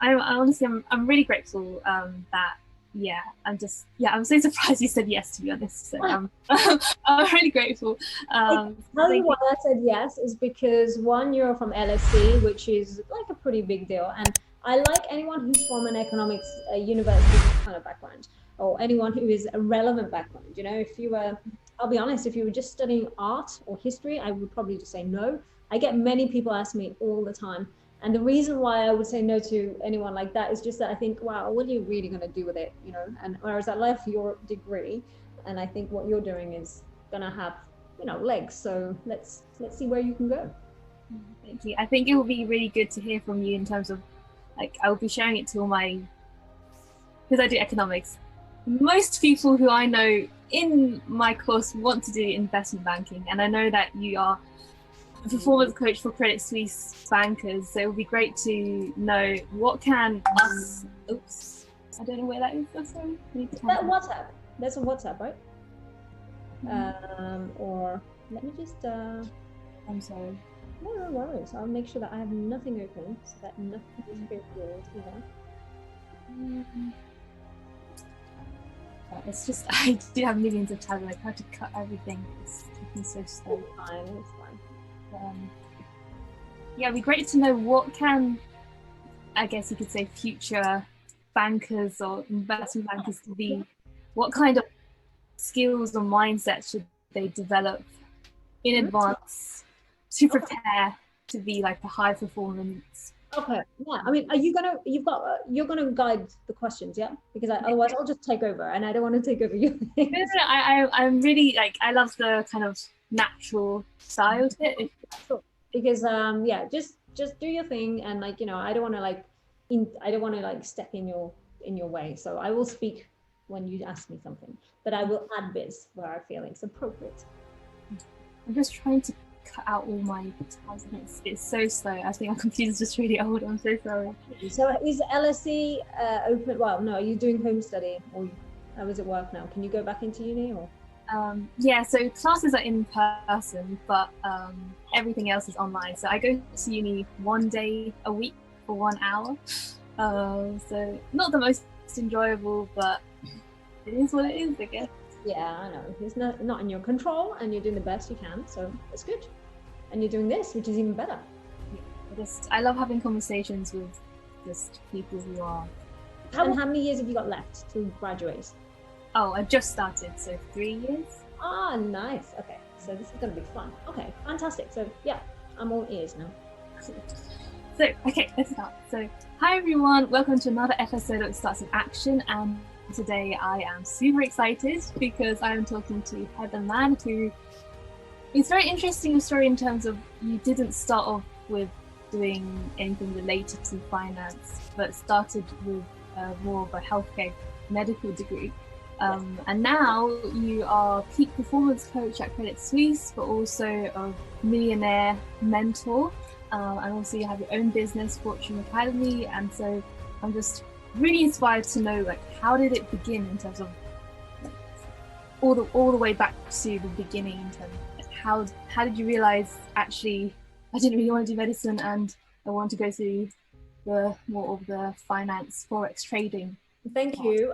I honestly, I'm really grateful that, I'm so surprised you said yes, to be honest. So I'm really grateful. Tell you why I said yes is because one, you're from LSE, which is like a pretty big deal. And I like anyone who's from an economics university kind of background, or anyone who is a relevant background. You know, if you were, I'll be honest, if you were just studying art or history, I would probably just say no. I get many people ask me all the time. And the reason why I would say no to anyone like that is just that I think, wow, what are you really going to do with it? You know, and whereas I love your degree, and I think what you're doing is going to have, you know, legs. So let's see where you can go. Thank you. I think it will be really good to hear from you in terms of, like, I'll be sharing it to all my, because I do economics. Most people who I know in my course want to do investment banking, and I know that you are a performance coach for Credit Suisse bankers, so it would be great to know what can us, oops, I don't know where that is, I'm sorry. That WhatsApp, that's a WhatsApp, right? Or let me just, I'm sorry. No worries. I'll make sure that I have nothing open so that nothing is revealed either. It's just, I do have millions of tabs, I have to cut everything. It's taking so slow. It's fine. Yeah, it'd be great to know what can, I guess you could say, future bankers or investment bankers to be, what kind of skills or mindsets should they develop in advance to prepare to be like a high performance. Okay, yeah. I mean, you're gonna guide the questions, yeah? Because otherwise I'll just take over, and I don't want to take over you. No, I'm really, like, I love the kind of natural style to it. Sure. Because just do your thing, and like, you know, I don't want to like step in your way. So I will speak when you ask me something, but I will add bits where I feel it's appropriate. I'm just trying to cut out all my tabs, and it's so slow. I think my computer's just really old. I'm so sorry. So is LSE open? Well, no. Are you doing home study, or how does it work now? Can you go back into uni, or? Yeah, so classes are in person, but everything else is online. So I go to uni 1 day a week for 1 hour. So not the most enjoyable, but it is what it is, I guess. Yeah, I know. It's not in your control, and you're doing the best you can, so it's good. And you're doing this, which is even better. Yeah, I love having conversations with just people who are. And how many years have you got left to graduate? Oh, I just started, so 3 years. Ah, nice. Okay, so this is going to be fun. Okay, fantastic. So yeah, I'm all ears now. So, okay, let's start. So, hi everyone, welcome to another episode of It Starts with Action, and today I am super excited because I am talking to Heather Mann, who is very interesting story in terms of you didn't start off with doing anything related to finance, but started with more of a healthcare medical degree. And now you are peak performance coach at Credit Suisse, but also a millionaire mentor. And also you have your own business, Fortune Academy. And so I'm just really inspired to know, like, how did it begin in terms of like, all the way back to the beginning in terms of how did you realize actually I didn't really want to do medicine and I want to go through the more of the finance forex trading? Thank you,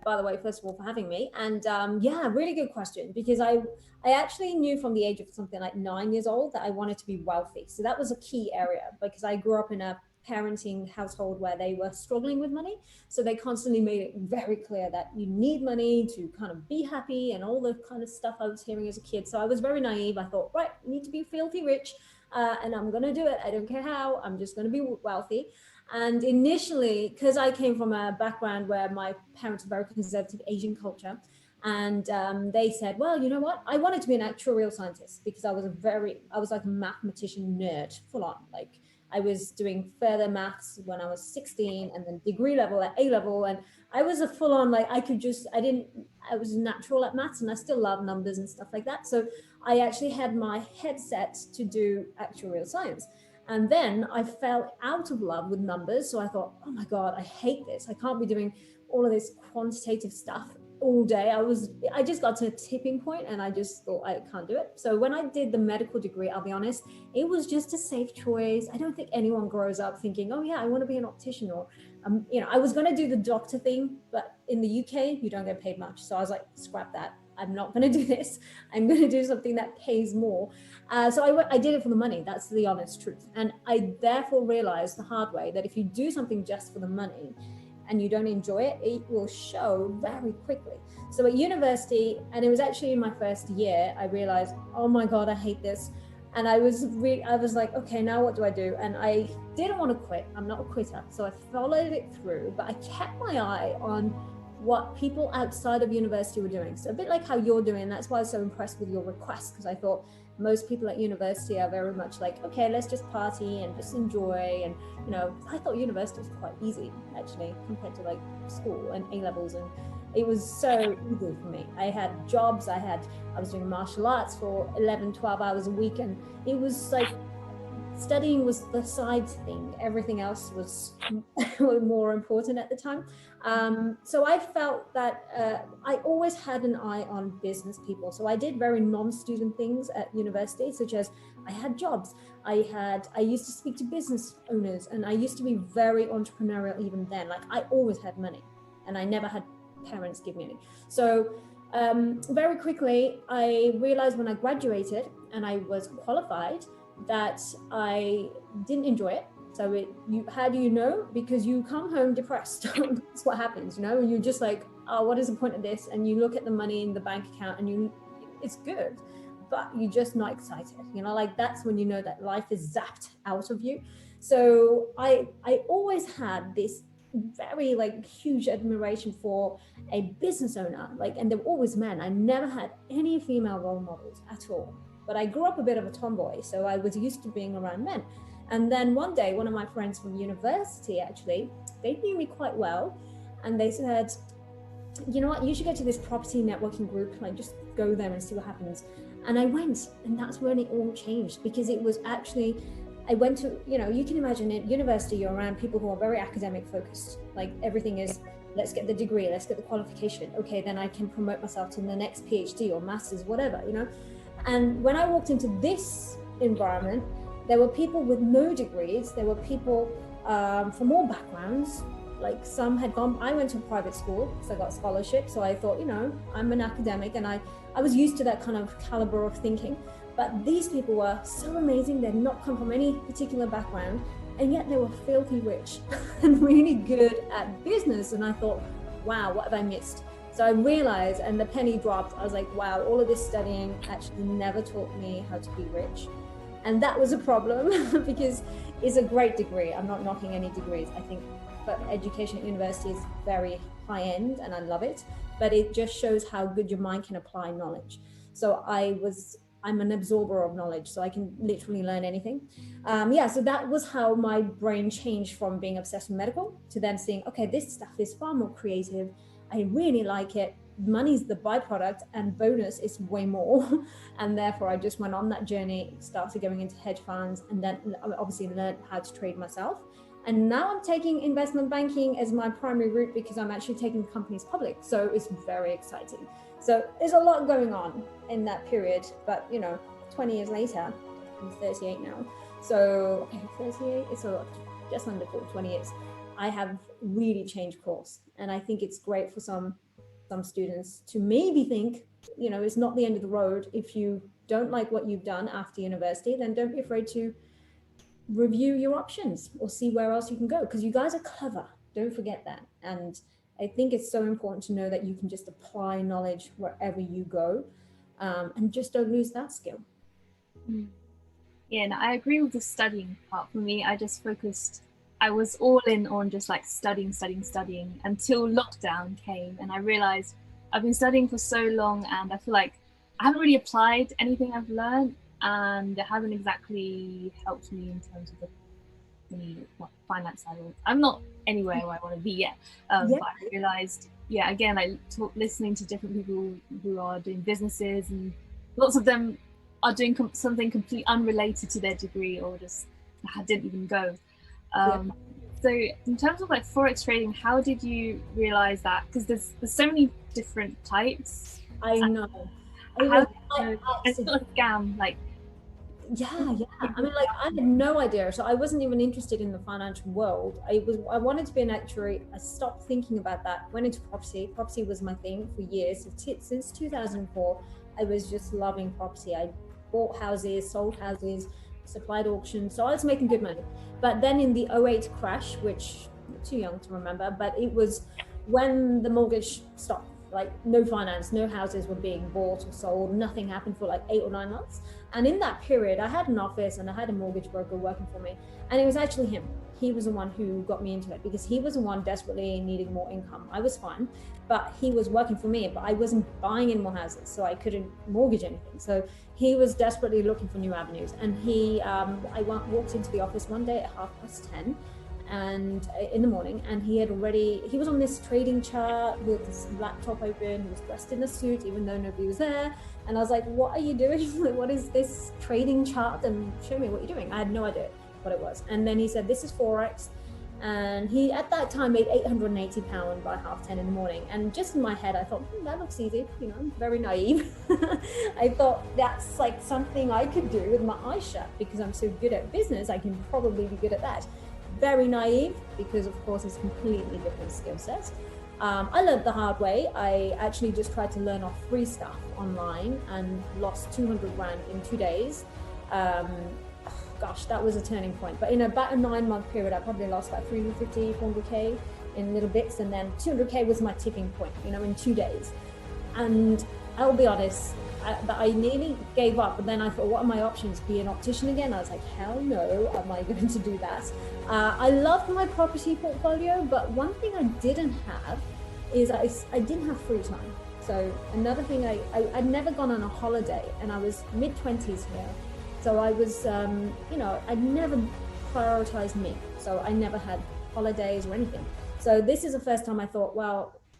by the way, first of all, for having me. And yeah, really good question, because I actually knew from the age of something like 9 years old that I wanted to be wealthy. So that was a key area, because I grew up in a parenting household where they were struggling with money. So they constantly made it very clear that you need money to kind of be happy and all the kind of stuff I was hearing as a kid. So I was very naive. I thought, right, I need to be filthy rich, and I'm going to do it. I don't care how, I'm just going to be wealthy. And initially, because I came from a background where my parents were very conservative Asian culture, and they said, well, you know what? I wanted to be an actuarial scientist because I was like a mathematician nerd, full on. Like, I was doing further maths when I was 16, and then degree level at A level. And I was a full on, like, I was natural at maths, and I still love numbers and stuff like that. So I actually had my head set to do actuarial science. And then I fell out of love with numbers. So I thought, oh my God, I hate this. I can't be doing all of this quantitative stuff. all day. I just got to a tipping point and I just thought I can't do it. So when I did the medical degree, I'll be honest, it was just a safe choice. I don't think anyone grows up thinking, oh yeah, I want to be an optician, or I was going to do the doctor thing, but in the UK you don't get paid much. So I was like, scrap that. I'm not going to do this. I'm going to do something that pays more. So I did it for the money. That's the honest truth. And I therefore realized the hard way that if you do something just for the money and you don't enjoy it, it will show very quickly. So at university, and it was actually in my first year, I realized, oh my God, I hate this. And I was like, okay, now what do I do? And I didn't want to quit. I'm not a quitter. So I followed it through, but I kept my eye on what people outside of university were doing. So a bit like how you're doing. That's why I was so impressed with your request, because I thought most people at university are very much like, okay, let's just party and just enjoy. And, I thought university was quite easy actually compared to like school and A-levels. And it was so easy for me. I had jobs, I was doing martial arts for 11, 12 hours a week. And it was like, studying was the side thing. Everything else was more important at the time. So I felt that I always had an eye on business people. So I did very non-student things at university, such as I had jobs. I used to speak to business owners, and I used to be very entrepreneurial even then. Like I always had money, and I never had parents give me any. So very quickly, I realized when I graduated and I was qualified that I didn't enjoy it. So how do you know? Because you come home depressed. That's what happens, you're just like, oh, what is the point of this? And you look at the money in the bank account and it's good, but you're just not excited, like that's when you know that life is zapped out of you. So I always had this very like huge admiration for a business owner, and they were always men. I never had any female role models at all. But I grew up a bit of a tomboy, so I was used to being around men. And then one day, one of my friends from university, actually, they knew me quite well. And they said, you know what, you should go to this property networking group, just go there and see what happens. And I went, and that's when it all changed, because it was actually, I went to, you can imagine at university, you're around people who are very academic focused. Like everything is, let's get the degree, let's get the qualification. Okay, then I can promote myself to the next PhD or master's, whatever, And when I walked into this environment, there were people with no degrees. There were people from all backgrounds. Like some had gone, I went to a private school, so I got a scholarship. So I thought, I'm an academic, and I was used to that kind of caliber of thinking. But these people were so amazing. They'd not come from any particular background, and yet they were filthy rich and really good at business. And I thought, wow, what have I missed? So I realized, and the penny dropped, I was like, wow, all of this studying actually never taught me how to be rich. And that was a problem because it's a great degree. I'm not knocking any degrees. I think but education at university is very high end and I love it, but it just shows how good your mind can apply knowledge. So I'm an absorber of knowledge, so I can literally learn anything. So that was how my brain changed from being obsessed with medical to then seeing, okay, this stuff is far more creative. I really like it. Money's the byproduct and bonus is way more. And therefore I just went on that journey, started going into hedge funds, and then obviously learned how to trade myself. And now I'm taking investment banking as my primary route because I'm actually taking companies public. So it's very exciting. So there's a lot going on in that period, but 20 years later, I'm 38 now. So 38, it's just under 20 years. I have really changed course. And I think it's great for some students to maybe think, it's not the end of the road. If you don't like what you've done after university, then don't be afraid to review your options or see where else you can go, because you guys are clever. Don't forget that. And I think it's so important to know that you can just apply knowledge wherever you go, and just don't lose that skill. Yeah, no, I agree with the studying part. For me, I was all in on just like studying until lockdown came, and I realized I've been studying for so long and I feel like I haven't really applied anything I've learned, and it hasn't exactly helped me in terms of the finance side. I'm not anywhere where I want to be yet, but I realized, again, listening to different people who are doing businesses, and lots of them are doing something completely unrelated to their degree, or just didn't even go. So in terms of like forex trading, how did you realize that? Because there's so many different types. I know. How it's I not a scam, like yeah. I mean, like, I had no idea. So I wasn't even interested in the financial world. I wanted to be an actuary. I stopped thinking about that. Went into property. Property was my thing for years. Since 2004, I was just loving property. I bought houses, sold houses, supplied auctions. So I was making good money. But then in the '08 crash, which I'm too young to remember, but it was when the mortgage stopped. Like, no finance, no houses were being bought or sold. Nothing happened for like 8 or 9 months. And in that period, I had an office and I had a mortgage broker working for me. And it was actually him. He was the one who got me into it, because he was the one desperately needing more income. I was fine, but he was working for me, but I wasn't buying any more houses, so I couldn't mortgage anything. So he was desperately looking for new avenues. And I walked into the office one day at 10:30 and in the morning, and he was on this trading chart with his laptop open. He was dressed in a suit even though nobody was there. And I was like, what are you doing? What is this trading chart? And show me what you're doing. I had no idea what it was. And then he said, this is forex. And he at that time made £880 by 10:30 in the morning. And just in my head I thought, that looks easy, I'm very naive. I thought that's like something I could do with my eyes shut, because I'm so good at business, I can probably be good at that. Very naive, because of course it's completely different skill sets. I learned the hard way. I actually just tried to learn off free stuff online and lost 200 grand in 2 days. Gosh, that was a turning point. But in about a 9-month period, I probably lost about 350, 400K in little bits. And then 200K was my tipping point, in 2 days. And I'll be honest, I nearly gave up, but then I thought, what are my options? Be an optician again? I was like, hell no, am I going to do that? I loved my property portfolio, but one thing I didn't have is I didn't have free time. So another thing, I'd never gone on a holiday, and I was mid-20s here. So I was, I'd never prioritized me. So I never had holidays or anything. So this is the first time I thought, well,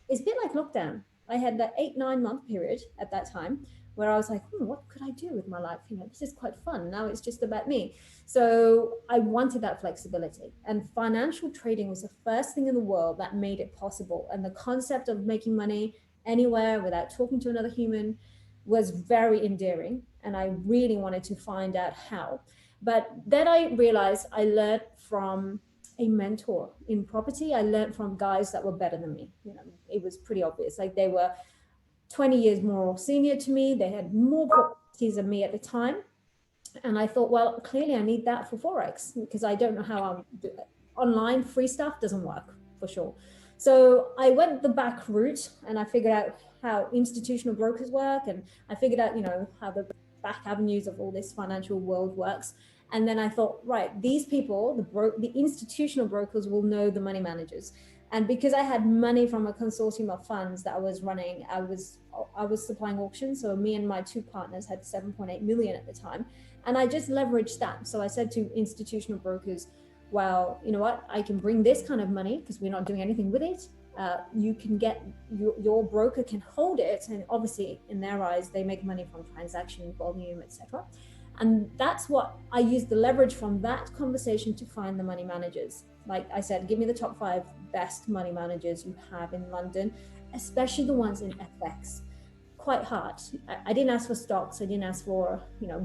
it's a bit like lockdown. I had that 8-9 month period at that time where I was like, what could I do with my life? This is quite fun. Now it's just about me. So I wanted that flexibility, and financial trading was the first thing in the world that made it possible. And the concept of making money anywhere without talking to another human was very endearing. And I really wanted to find out how. But then I realized I learned from a mentor in property. I learned from guys that were better than me. It was pretty obvious. Like, they were 20 years more senior to me. They had more properties than me at the time. And I thought, well, clearly I need that for forex, because I don't know how I'll do it. Online free stuff doesn't work for sure. So I went the back route, and I figured out how institutional brokers work, and I figured out, how the back avenues of all this financial world works. And then I thought, right, these people, the institutional brokers, will know the money managers. And because I had money from a consortium of funds that I was running, I was supplying auctions. So me and my 2 partners had 7.8 million at the time. And I just leveraged that. So I said to institutional brokers, well, you know what, I can bring this kind of money because we're not doing anything with it. You can get, your broker can hold it. And obviously in their eyes, they make money from transaction volume, etc. And that's what I used, the leverage from that conversation to find the money managers. Like I said, give me the top 5 best money managers you have in London, especially the ones in FX. Quite hard. I didn't ask for stocks. I didn't ask for,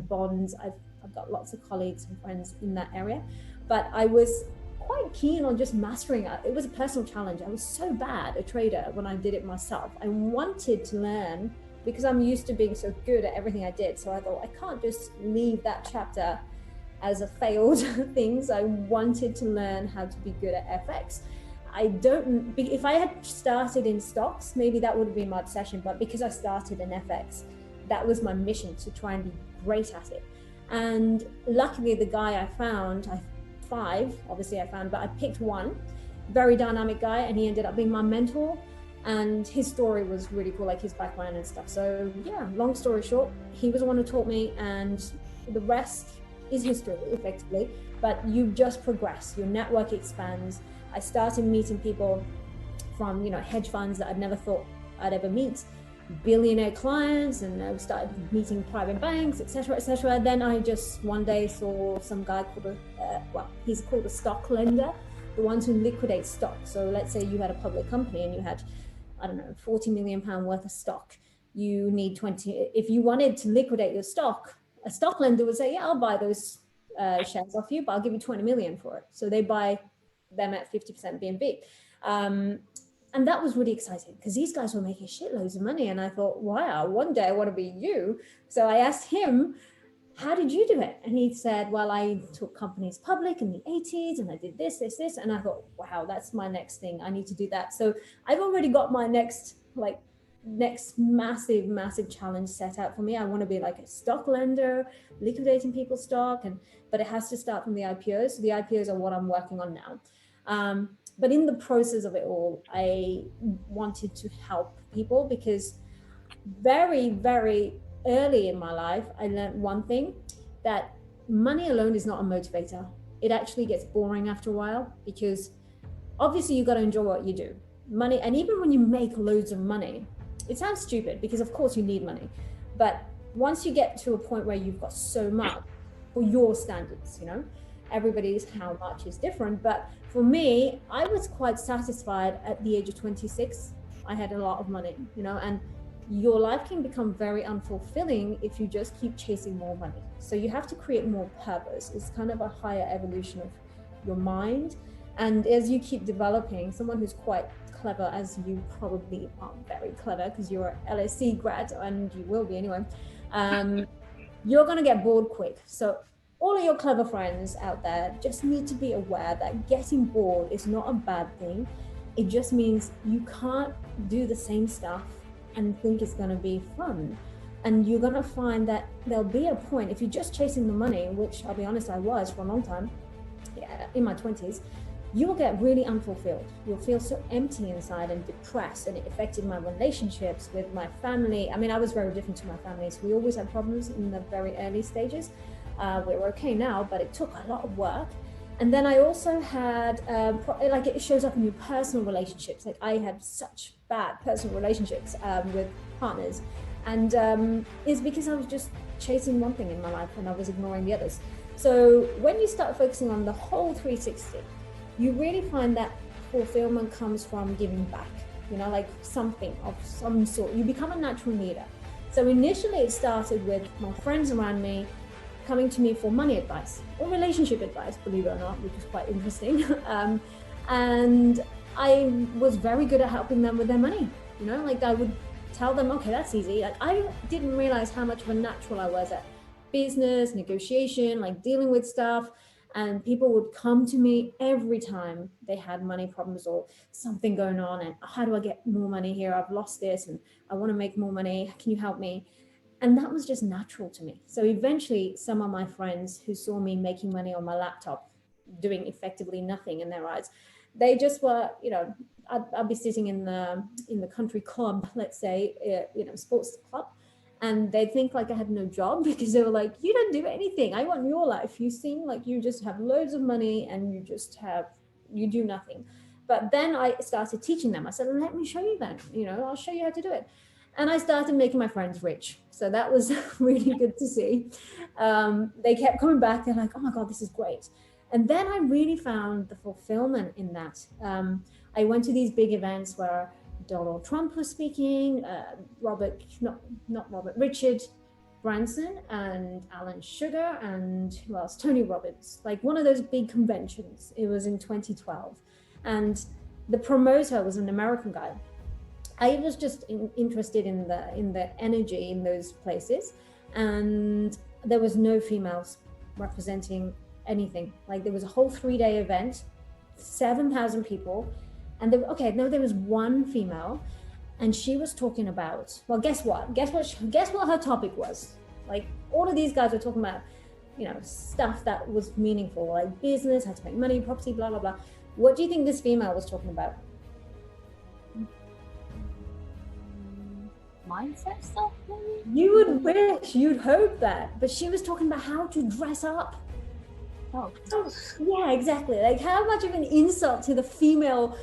bonds. I've got lots of colleagues and friends in that area, but I was quite keen on just mastering it. It was a personal challenge. I was so bad a trader when I did it myself. I wanted to learn, because I'm used to being so good at everything I did. So I thought, I can't just leave that chapter as a failed thing. So I wanted to learn how to be good at FX. If I had started in stocks, maybe that would have been my obsession. But because I started in FX, that was my mission, to try and be great at it. And luckily the guy I found, 5, obviously I found, but I picked one, very dynamic guy, and he ended up being my mentor. And his story was really cool, like his background and stuff. So yeah, long story short, he was the one who taught me, and the rest is history, effectively. But you just progress, your network expands. I started meeting people from, hedge funds that I'd never thought I'd ever meet, billionaire clients, and I started meeting private banks, etc., Then I just one day saw some guy called he's called a stock lender. the ones who liquidate stock. So let's say you had a public company and you had, I don't know, 40 million pound worth of stock. You need 20, if you wanted to liquidate your stock, a stock lender would say, yeah, I'll buy those shares off you, but I'll give you 20 million for it. So they buy them at 50% BNB. And that was really exciting because these guys were making shitloads of money. And I thought, wow, one day I want to be you. So I asked him, how did you do it? And he said, well, I took companies public in the 80s and I did this. And I thought, wow, that's my next thing. I need to do that. So I've already got my next massive challenge set out for me. I want to be like a stock lender, liquidating people's stock, but it has to start from the IPOs. So the IPOs are what I'm working on now. But in the process of it all, I wanted to help people because very, very early in my life, I learned one thing, that money alone is not a motivator. It actually gets boring after a while because obviously you got to enjoy what you do. Money, and even when you make loads of money, it sounds stupid because of course you need money, but once you get to a point where you've got so much for your standards, everybody's how much is different. But for me, I was quite satisfied at the age of 26. I had a lot of money, and your life can become very unfulfilling if you just keep chasing more money. So you have to create more purpose. It's kind of a higher evolution of your mind. And as you keep developing, someone who's quite clever, as you probably are very clever because you're an LSE grad, and you will be anyway, you're going to get bored quick. So all of your clever friends out there just need to be aware that getting bored is not a bad thing. It just means you can't do the same stuff and think it's going to be fun. And you're going to find that there'll be a point, if you're just chasing the money, which I'll be honest, I was for a long time, in my 20s, you will get really unfulfilled. You'll feel so empty inside and depressed, and it affected my relationships with my family. I mean, I was very different to my family, so we always had problems in the very early stages. We're okay now, but it took a lot of work. And then I also had, like it shows up in your personal relationships. Like I had such bad personal relationships with partners. And it's because I was just chasing one thing in my life and I was ignoring the others. So when you start focusing on the whole 360, you really find that fulfillment comes from giving back, like something of some sort. You become a natural leader. So initially it started with my friends around me coming to me for money advice or relationship advice, believe it or not, which is quite interesting. And I was very good at helping them with their money. Like I would tell them, okay, that's easy. Like I didn't realize how much of a natural I was at business, negotiation, like dealing with stuff. And people would come to me every time they had money problems or something going on. And how do I get more money here? I've lost this and I want to make more money. Can you help me? And that was just natural to me. So eventually some of my friends who saw me making money on my laptop, doing effectively nothing in their eyes, they just were, I'd be sitting in the country club, let's say, sports club, and they'd think like I had no job because they were like, you don't do anything. I want your life. You seem like you just have loads of money and you do nothing. But then I started teaching them. I said, let me show you that, I'll show you how to do it. And I started making my friends rich. So that was really good to see. They kept coming back. They're like, oh my God, this is great. And then I really found the fulfillment in that. I went to these big events where Donald Trump was speaking, Richard Branson and Alan Sugar and who else? Tony Robbins, like one of those big conventions. It was in 2012. And the promoter was an American guy. I was just interested in the energy in those places, and there was no females representing anything. Like there was a whole 3-day event, 7,000 people, and there was one female, and she was talking about, well, guess what her topic was? Like all of these guys were talking about, stuff that was meaningful, like business, how to make money, property, blah blah blah. What do you think this female was talking about? Mindset stuff, maybe? You would wish, you'd hope that, but she was talking about how to dress up. Oh, yeah, exactly. Like how much of an insult to the female,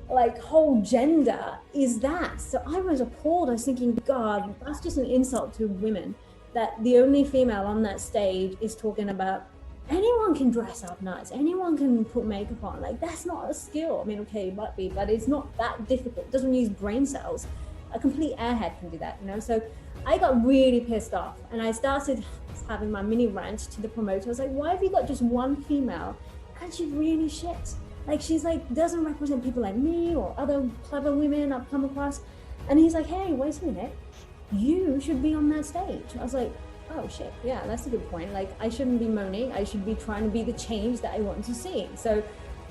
like whole gender is that? So I was appalled. I was thinking, God, that's just an insult to women, that the only female on that stage is talking about anyone can dress up nice, anyone can put makeup on. Like, that's not a skill. I mean, okay, it might be, but it's not that difficult. It doesn't use brain cells. A complete airhead can do that, you know? So I got really pissed off, and I started having my mini rant to the promoter. I was like, why have you got just one female? And she's really shit. Like, she's like, doesn't represent people like me or other clever women I've come across. And he's like, hey, wait a minute, you should be on that stage. I was like, oh shit, yeah, that's a good point. Like, I shouldn't be moaning. I should be trying to be the change that I want to see. So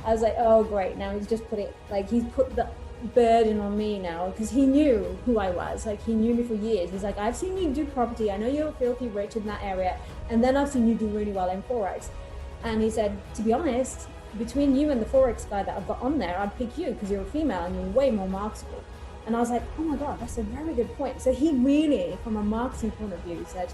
I was like, oh great, now he's just put it, like, he's put the burden on me now, because he knew who I was. Like, he knew me for years. He's like, I've seen you do property, I know you're filthy rich in that area, and then I've seen you do really well in Forex. And he said, to be honest, between you and the Forex guy that I've got on there, I'd pick you because you're a female and you're way more marketable. And I was like, oh my God, that's a very good point. So he really, from a marketing point of view, said,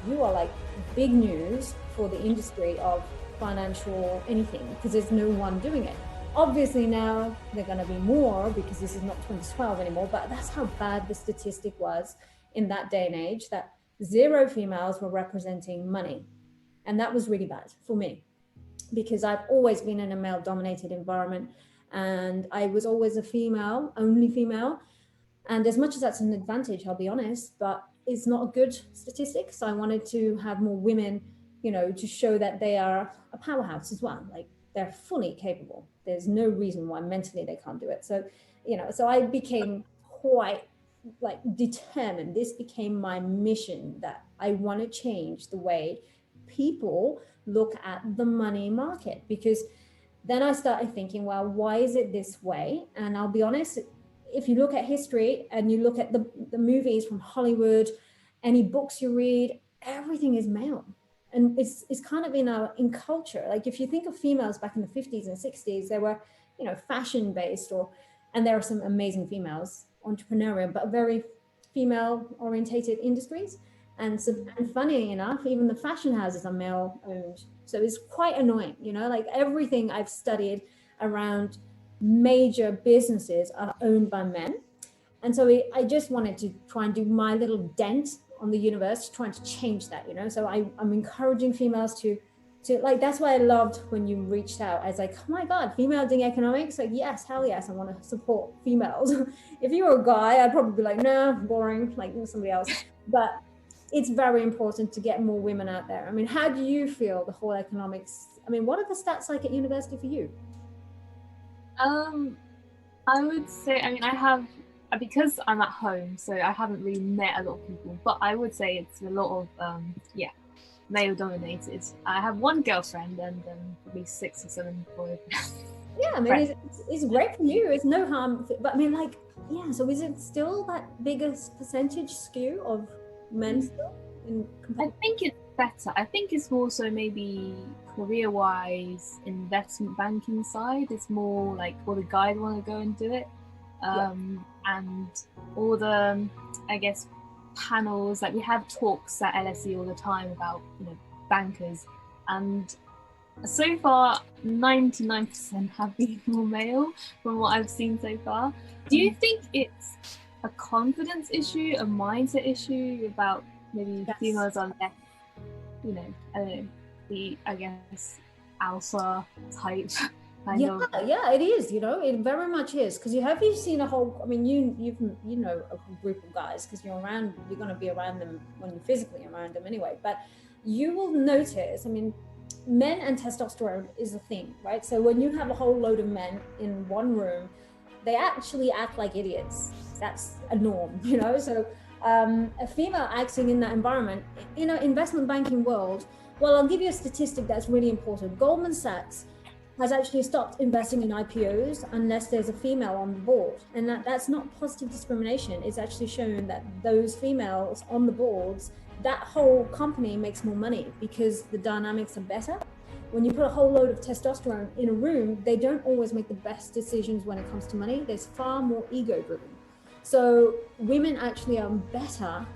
you are like big news for the industry of financial anything, because there's no one doing it. Obviously now they're going to be more, because this is not 2012 anymore, but that's how bad the statistic was in that day and age, that 0 females were representing money. And that was really bad for me, because I've always been in a male dominated environment, and I was always a female, only female. And as much as that's an advantage, I'll be honest, but it's not a good statistic. So I wanted to have more women, you know, to show that they are a powerhouse as well. Like, they're fully capable. There's no reason why mentally they can't do it. So, you know, so I became quite like determined. This became my mission, that I want to change the way people look at the money market. Because then I started thinking, well, why is it this way? And I'll be honest, if you look at history and you look at the movies from Hollywood, any books you read, everything is male. And it's kind of in culture. Like, if you think of females back in the 50s and 60s, they were, you know, fashion based, and there are some amazing females, entrepreneurial, but very female orientated industries. And funny enough, even the fashion houses are male owned. So it's quite annoying, you know, like everything I've studied around major businesses are owned by men. And so I just wanted to try and do my little dent on the universe, trying to change that, you know. So I'm encouraging females to like, that's why I loved when you reached out. I was like, oh my God, female doing economics? Like, yes, hell yes, I want to support females. If you were a guy, I'd probably be like, no, boring, like somebody else. But it's very important to get more women out there. I mean, how do you feel the whole economics? I mean, what are the stats like at university for you? I would say, I mean, I have, because I'm at home, so I haven't really met a lot of people, but I would say it's a lot of, male dominated. I have one girlfriend and probably 6 or 7 boyfriends. Yeah, I mean, it's great for you. It's no harm, but I mean, like, yeah, so is it still that biggest percentage skew of men still? I think it's better. I think it's more so maybe career-wise, investment banking side. It's more like all the guys want to go and do it. And all the, I guess, panels, like we have talks at LSE all the time about, you know, bankers, and so far 99% have been more male from what I've seen so far. Do you think it's a confidence issue, a mindset issue about maybe females are less, you know, I don't know, the, I guess, alpha type? Yeah, it is, you know, it very much is, because you've seen a whole, I mean, you know, a group of guys, because you're going to be around them when you're physically around them anyway, but you will notice, I mean, men and testosterone is a thing, right? So when you have a whole load of men in one room, they actually act like idiots. That's a norm, you know. So a female acting in that environment, in an investment banking world, well, I'll give you a statistic that's really important. Goldman Sachs has actually stopped investing in IPOs unless there's a female on the board. And that's not positive discrimination. It's actually shown that those females on the boards, that whole company makes more money because the dynamics are better. When you put a whole load of testosterone in a room, they don't always make the best decisions when it comes to money. There's far more ego driven. So women actually are better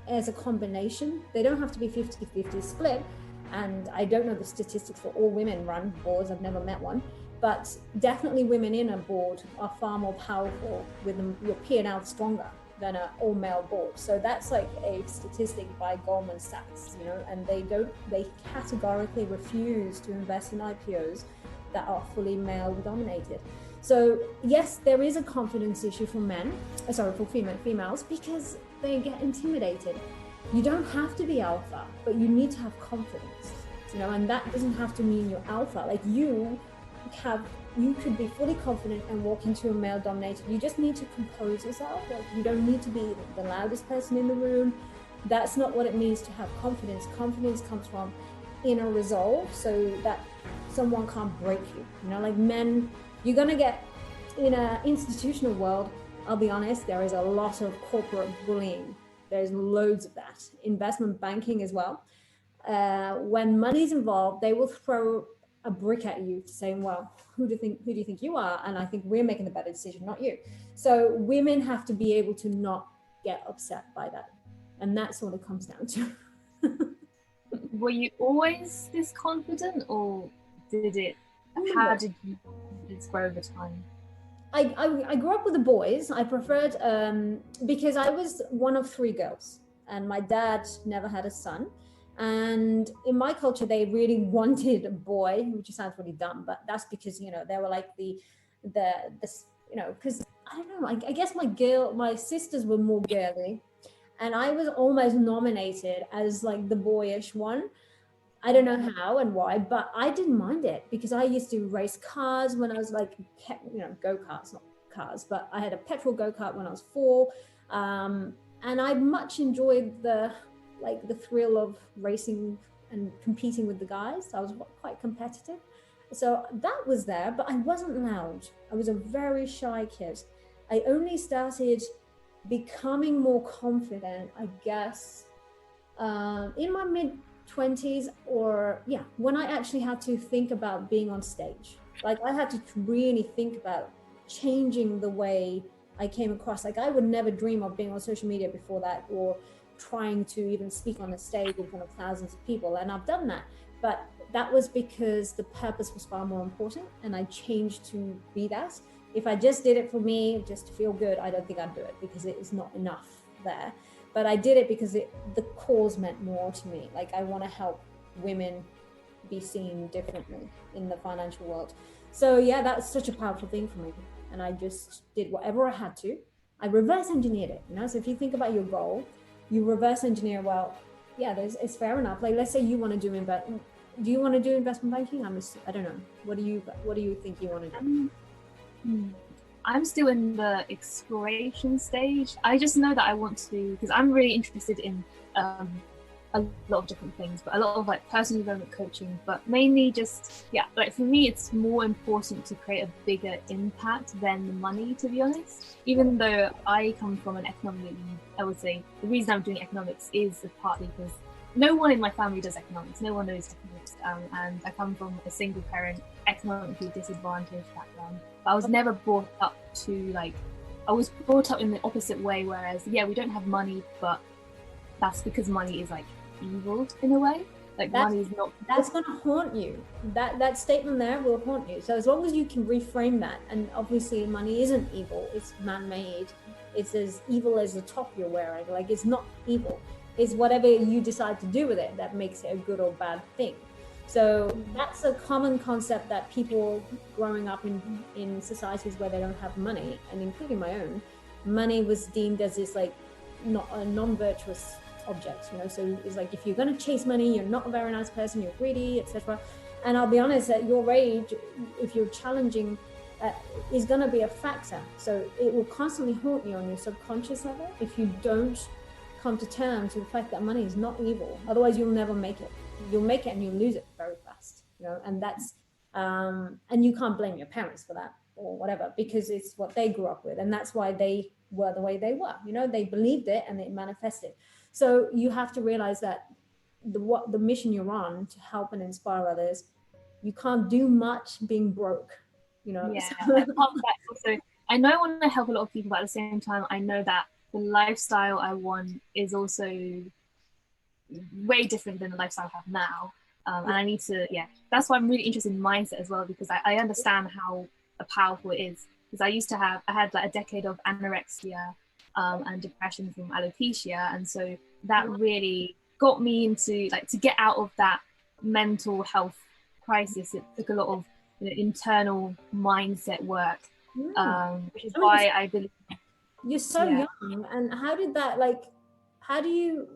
as a combination. They don't have to be 50-50 split. And I don't know the statistics for all women run boards. I've never met one, but definitely women in a board are far more powerful with them, your P&L stronger. than an all-male board. So that's like a statistic by Goldman Sachs, you know, and they categorically refuse to invest in IPOs that are fully male dominated. So yes, there is a confidence issue for females, because they get intimidated. You don't have to be alpha, but you need to have confidence, you know, and that doesn't have to mean you're alpha. Like you could be fully confident and walk into a male dominated. You just need to compose yourself. Like you don't need to be the loudest person in the room. That's not what it means to have confidence. Confidence comes from inner resolve, so that someone can't break you. You know, like men, you're gonna get in an institutional world. I'll be honest, there is a lot of corporate bullying. There's loads of that. Investment banking as well. When money's involved, they will throw a brick at you saying, well, who do you think you are? And I think we're making the better decision, not you. So women have to be able to not get upset by that. And that's what it comes down to. Were you always this confident, or how did you grow over time? I grew up with the boys. I preferred, because I was one of 3 girls and my dad never had a son. And in my culture, they really wanted a boy, which sounds really dumb, but that's because, you know, they were like the you know, because I don't know, I guess my sisters were more girly, and I was almost nominated as like the boyish one. I don't know how and why, but I didn't mind it because I used to race cars when I was like, you know, go-karts, not cars, but I had a petrol go-kart when I was 4. And I much enjoyed the thrill of racing and competing with the guys. I was quite competitive. So that was there, but I wasn't loud. I was a very shy kid. I only started becoming more confident, I guess, in my mid-20s, or when I actually had to think about being on stage. Like I had to really think about changing the way I came across. Like I would never dream of being on social media before that, or trying to even speak on a stage in front of thousands of people, and I've done that, but that was because the purpose was far more important, and I changed to be that. If I just did it for me, just to feel good, I don't think I'd do it, because it is not enough there. But I did it because the cause meant more to me. Like I want to help women be seen differently in the financial world. So yeah, that's such a powerful thing for me, and I just did whatever I had to. I reverse engineered it, you know. So if you think about your goal, you reverse engineer. Well, yeah, it's fair enough. Like let's say you want to do do you want to do investment banking? I don't know. What do you think you want to do? I'm still in the exploration stage. I just know that I want to, because I'm really interested in a lot of different things, but a lot of like personal development coaching, but mainly just, like for me, it's more important to create a bigger impact than the money, to be honest. Even though I come from an economic, I would say the reason I'm doing economics is partly because no one in my family does economics, no one knows economics, and I come from a single parent, economically disadvantaged background. But I was never brought up to I was brought up in the opposite way, whereas we don't have money, but that's because money is like evil in a way. Like money is not. That's going to haunt you. That statement there will haunt you. So as long as you can reframe that, and obviously money isn't evil, it's man-made. It's as evil as the top you're wearing. Like it's not evil. It's whatever you decide to do with it that makes it a good or bad thing. So that's a common concept that people growing up in societies where they don't have money, and including my own, money was deemed as this like not a non-virtuous object, you know. So it's like if you're going to chase money, you're not a very nice person, you're greedy, etc. And I'll be honest, at your age, if you're challenging, is going to be a factor. So it will constantly haunt you on your subconscious level if you don't come to terms with the fact that money is not evil. Otherwise, you'll never make it. You'll make it and you'll lose it very fast, you know. And that's and you can't blame your parents for that or whatever, because it's what they grew up with, and that's why they were the way they were, you know. They believed it and it manifested. So you have to realize that the mission you're on, to help and inspire others, you can't do much being broke, you know. Also, I know I want to help a lot of people, but at the same time, I know that the lifestyle I want is also way different than the lifestyle I have now. And I need to, that's why I'm really interested in mindset as well, because I understand how powerful it is. Because I had like a decade of anorexia, and depression from alopecia. And so that really got me into like to get out of that mental health crisis. It took a lot of internal mindset work, which is why I believe you're so young. And how did that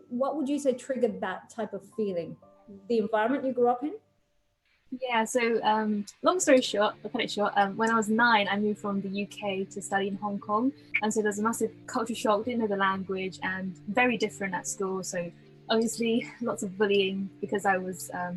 what would you say triggered that type of feeling? The environment you grew up in? Yeah, so long story short, I'll cut it short. When I was 9, I moved from the UK to study in Hong Kong. And so there's a massive culture shock, didn't know the language, and very different at school. So obviously lots of bullying because I was, I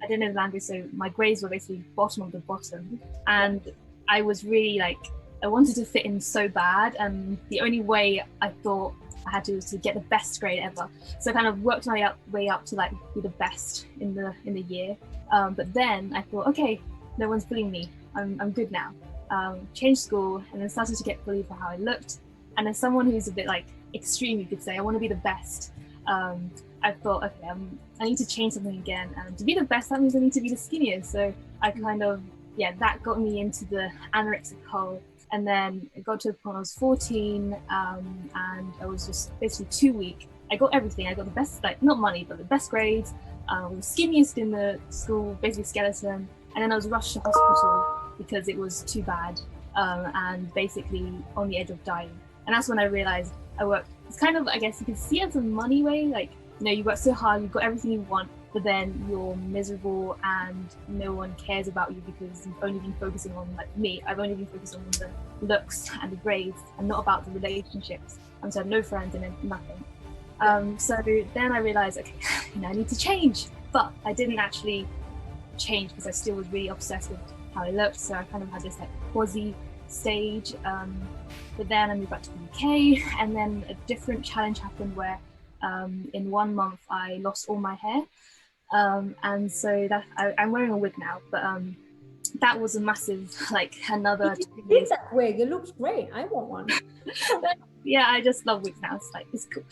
didn't know the language, so my grades were basically bottom of the bottom. And I was really like, I wanted to fit in so bad. And the only way I thought I had to was to get the best grade ever. So I kind of worked my way up to like be the best in the year. But then I thought, okay, no one's bullying me. I'm good now. Changed school and then started to get bullied for how I looked. And as someone who's a bit like extreme, you could say, I want to be the best. I thought, okay, I need to change something again. And to be the best, that means I need to be the skinniest. So I kind of, that got me into the anorexic hole. And then it got to the point I was 14 and I was just basically too weak. I got everything. I got the best, like not money, but the best grades. Was skinniest in the school, basically skeleton, and then I was rushed to hospital because it was too bad and basically on the edge of dying. And that's when I realized I worked. It's kind of, I guess you could see it as a money way, like you work so hard, you've got everything you want, but then you're miserable and no one cares about you because you've only been focusing on, like me, I've only been focusing on the looks and the grades and not about the relationships. And so I had no friends and then nothing. So then I realized, okay, I need to change, but I didn't actually change because I still was really obsessed with how I looked. So I kind of had this like quasi stage. But then I moved back to the UK, and then a different challenge happened where in 1 month I lost all my hair. And so that I'm wearing a wig now, but that was a massive, like another. You did that wig, it looks great. I want one. Yeah, I just love wigs now. It's like, it's cool.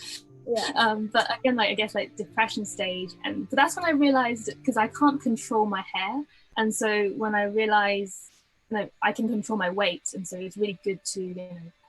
Yeah. But again, like I guess like depression stage, and but that's when I realized, because I can't control my hair, and so when I realized I can control my weight, and so it's really good to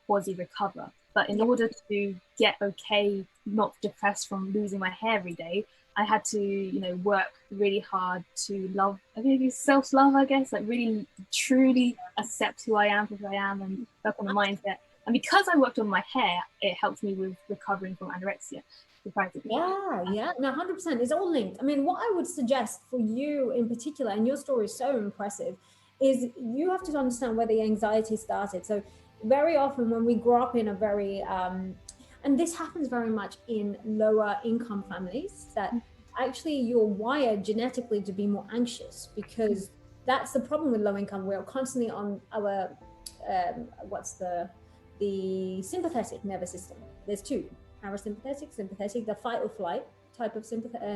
quasi recover. But in order to get okay, not depressed from losing my hair every day, I had to work really hard to love. I think it's self-love, I guess, like really truly accept who I am for who I am, and work on the mindset. And because I worked on my hair, it helped me with recovering from anorexia. Yeah, no, 100%. It's all linked. I mean, what I would suggest for you in particular, and your story is so impressive, is you have to understand where the anxiety started. So very often when we grow up in a very, and this happens very much in lower income families, that actually you're wired genetically to be more anxious, because that's the problem with low income. We're constantly on our, the sympathetic nervous system. There's two, parasympathetic, sympathetic. The fight or flight type of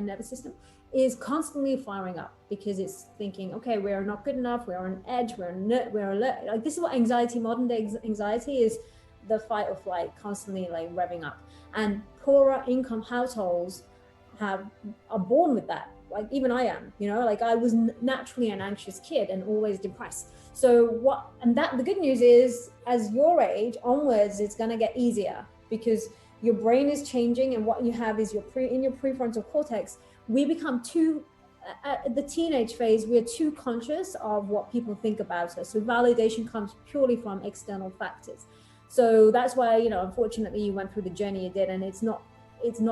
nervous system is constantly firing up because it's thinking, okay, we're not good enough, we're on edge, we're alert. Like this is what anxiety, modern day anxiety is, the fight or flight, constantly like revving up. And poorer income households are born with that. Like even I am, like I was naturally an anxious kid and always depressed. So the good news is, as your age onwards, it's going to get easier because your brain is changing, and what you have is in your prefrontal cortex, we become at the teenage phase, we're too conscious of what people think about us. So validation comes purely from external factors. So that's why, unfortunately you went through the journey you did, and it's not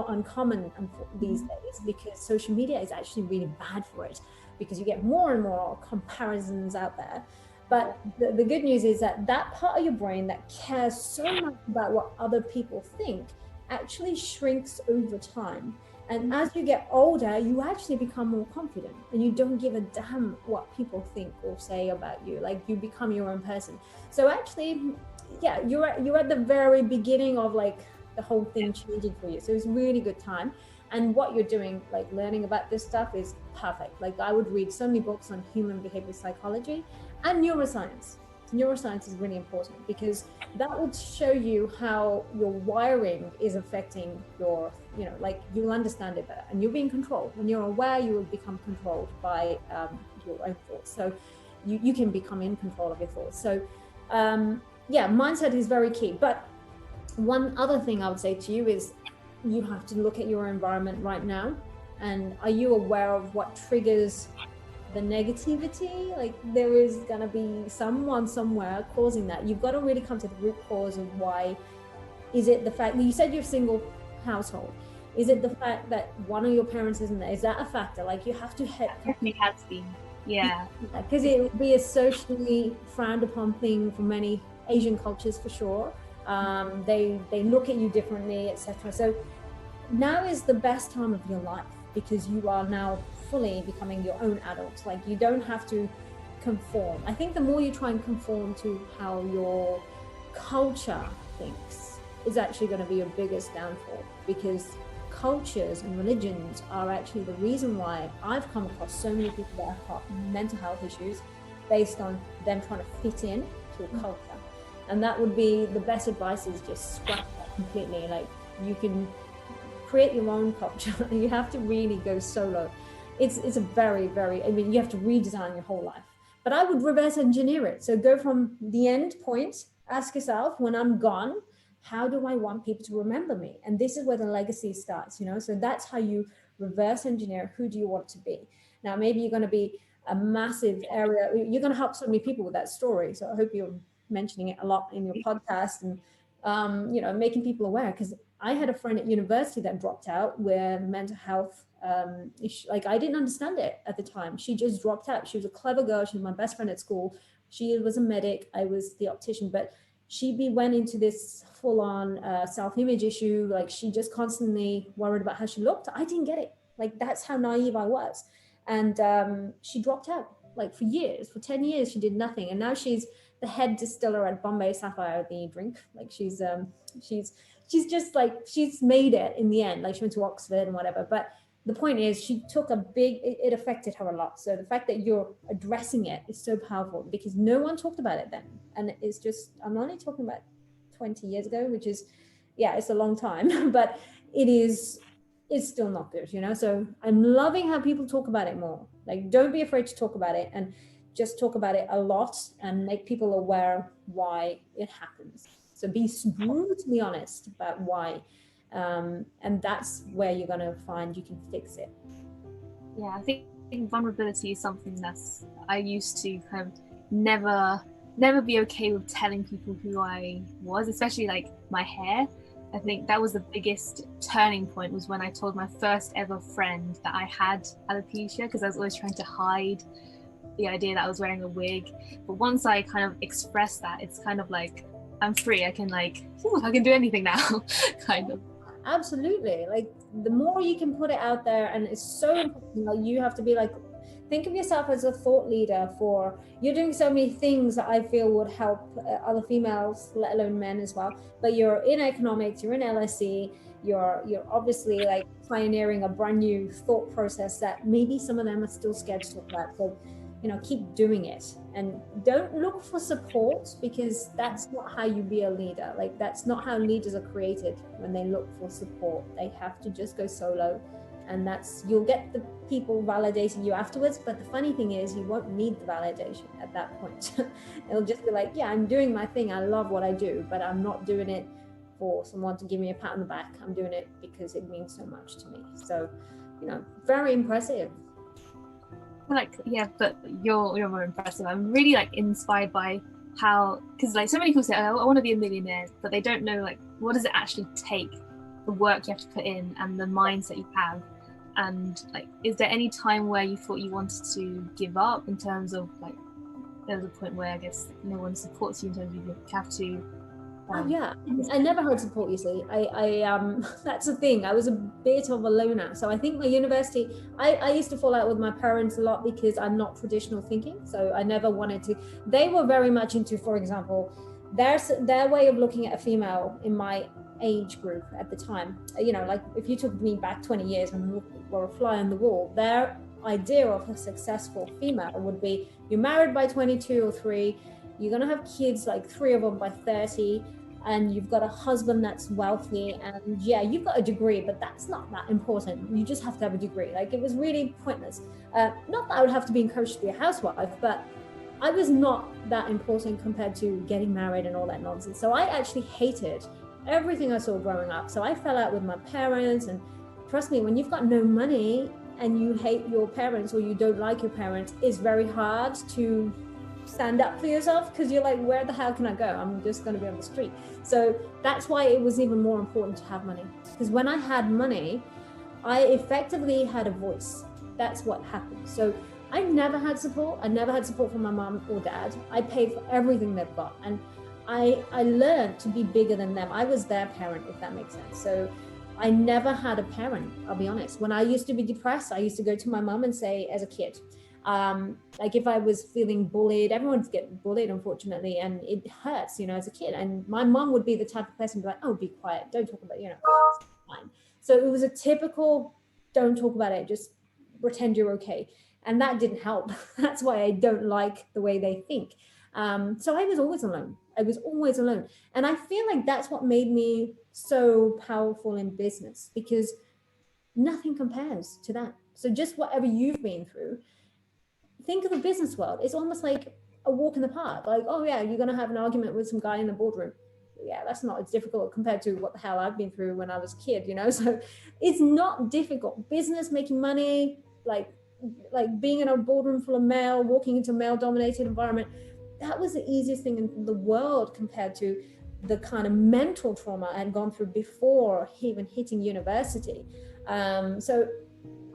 uncommon these days, because social media is actually really bad for it, because you get more and more comparisons out there. But the good news is that part of your brain that cares so much about what other people think actually shrinks over time. And as you get older, you actually become more confident, and you don't give a damn what people think or say about you. Like you become your own person. So actually, yeah, you're at the very beginning of like the whole thing changing for you. So it's a really good time. And what you're doing, like learning about this stuff, is perfect. Like I would read so many books on human behavioral psychology and neuroscience. Neuroscience is really important because that would show you how your wiring is affecting your, like you'll understand it better, and you'll be in control. When you're aware, you will become controlled by your own thoughts. So you can become in control of your thoughts. So mindset is very key. But One other thing I would say to you is you have to look at your environment right now. And are you aware of what triggers the negativity? Like there is going to be someone somewhere causing that. You've got to really come to the root cause of why. Is it the fact that you said you're a single household? Is it the fact that one of your parents isn't there? Is that a factor? Like you have to hit. Definitely has been. Yeah. Because it would be a socially frowned upon thing for many Asian cultures for sure. They look at you differently, etc. So now is the best time of your life because you are now fully becoming your own adult. Like you don't have to conform. I think the more you try and conform to how your culture thinks is actually going to be your biggest downfall, because cultures and religions are actually the reason why I've come across so many people that have got mental health issues based on them trying to fit in to a culture. And that would be the best advice, is just scrap that completely. Like you can create your own culture. You have to really go solo. It's a very, very, I mean, you have to redesign your whole life. But I would reverse engineer it. So go from the end point, ask yourself, when I'm gone, how do I want people to remember me? And this is where the legacy starts, you know? So that's how you reverse engineer. Who do you want to be? Now, maybe you're going to be a massive area. You're going to help so many people with that story. So I hope you're mentioning it a lot in your podcast and, you know, making people aware. Because I had a friend at university that dropped out where mental health, like I didn't understand it at the time. She just dropped out. She was a clever girl. She was my best friend at school. She was a medic. I was the optician, but she went into this full-on self-image issue. Like she just constantly worried about how she looked. I didn't get it. Like that's how naive I was. And she dropped out like for years, for 10 years, she did nothing. And now she's the head distiller at Bombay Sapphire, the drink. Like she's just like, she's made it in the end. Like she went to Oxford and whatever. But the point is, she took a big, it affected her a lot. So the fact that you're addressing it is so powerful, because no one talked about it then. And it's just, I'm only talking about 20 years ago, which is, yeah, it's a long time, but it's still not good, you know? So I'm loving how people talk about it more. Like, don't be afraid to talk about it, and just talk about it a lot and make people aware why it happens. So be brutally honest about why. And that's where you're going to find you can fix it. Yeah, I think vulnerability is something that's, I used to kind of never be okay with telling people who I was, especially like my hair. I think that was the biggest turning point, was when I told my first ever friend that I had alopecia, because I was always trying to hide the idea that I was wearing a wig. But once I kind of expressed that, it's kind of like I'm free. I can I can do anything now, kind of. Absolutely. Like the more you can put it out there, and it's so important. Like you have to be like, think of yourself as a thought leader. For you're doing so many things that I feel would help other females, let alone men as well. But you're in economics, you're in LSE, you're obviously like pioneering a brand new thought process that maybe some of them are still scared to talk about. So, you know, keep doing it, and don't look for support, because that's not how you be a leader. Like that's not how leaders are created. When they look for support, they have to just go solo, and that's, you'll get the people validating you afterwards. But the funny thing is, you won't need the validation at that point. It'll just be like, yeah, I'm doing my thing, I love what I do, but I'm not doing it for someone to give me a pat on the back. I'm doing it because it means so much to me. So, you know, very impressive. Like, yeah, but you're more impressive. I'm really like inspired by how, because like so many people say, oh, I want to be a millionaire, but they don't know like what does it actually take, the work you have to put in and the mindset you have. And like, is there any time where you thought you wanted to give up, in terms of like there was a point where I guess no one supports you in terms of you have to yeah, I never had support, you see. I that's the thing, I was a bit of a loner. So I think my university, I used to fall out with my parents a lot because I'm not traditional thinking. So I never wanted to, they were very much into, for example, their way of looking at a female in my age group at the time, you know, like if you took me back 20 years and we were a fly on the wall, their idea of a successful female would be, you're married by 22 or 3, you're gonna have kids, like 3 of them by 30, and you've got a husband that's wealthy, and yeah, you've got a degree, but that's not that important. You just have to have a degree. Like it was really pointless. Not that I would have to be encouraged to be a housewife, but I was not that important compared to getting married and all that nonsense. So I actually hated everything I saw growing up. So I fell out with my parents, and trust me, when you've got no money and you hate your parents or you don't like your parents, it's very hard to stand up for yourself, because you're like, where the hell can I go? I'm just going to be on the street. So that's why it was even more important to have money, because when I had money, I effectively had a voice. That's what happened. So I never had support. I never had support from my mom or dad. I paid for everything they've got, and I learned to be bigger than them. I was their parent, if that makes sense. So I never had a parent, I'll be honest. When I used to be depressed, I used to go to my mom and say, as a kid, like if I was feeling bullied, everyone's getting bullied, unfortunately, and it hurts, as a kid. And my mom would be the type of person to be like, oh, be quiet, don't talk about, it's fine. So it was a typical, don't talk about it, just pretend you're okay. And that didn't help. That's why I don't like the way they think. So I was always alone. And I feel like that's what made me so powerful in business, because nothing compares to that. So just whatever you've been through, think of the business world. It's almost like a walk in the park. Like, oh yeah, you're going to have an argument with some guy in the boardroom. Yeah, that's not as difficult compared to what the hell I've been through when I was a kid, So it's not difficult. Business, making money, like being in a boardroom full of male, walking into a male-dominated environment, that was the easiest thing in the world compared to the kind of mental trauma I had gone through before even hitting university. So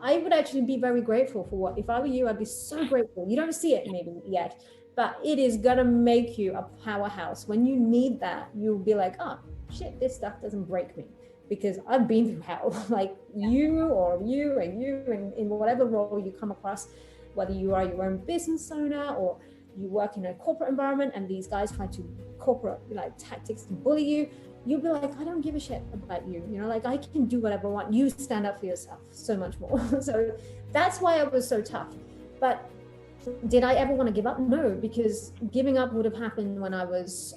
I would actually be very grateful for if I were you, I'd be so grateful. You don't see it maybe yet, but it is going to make you a powerhouse. When you need that, you'll be like, oh shit, this stuff doesn't break me, because I've been through hell. Like you in whatever role you come across, whether you are your own business owner or you work in a corporate environment and these guys try to corporate tactics to bully you, you'll be like, I don't give a shit about you. Like I can do whatever I want. You stand up for yourself so much more. So that's why I was so tough. But did I ever want to give up? No, because giving up would have happened when I was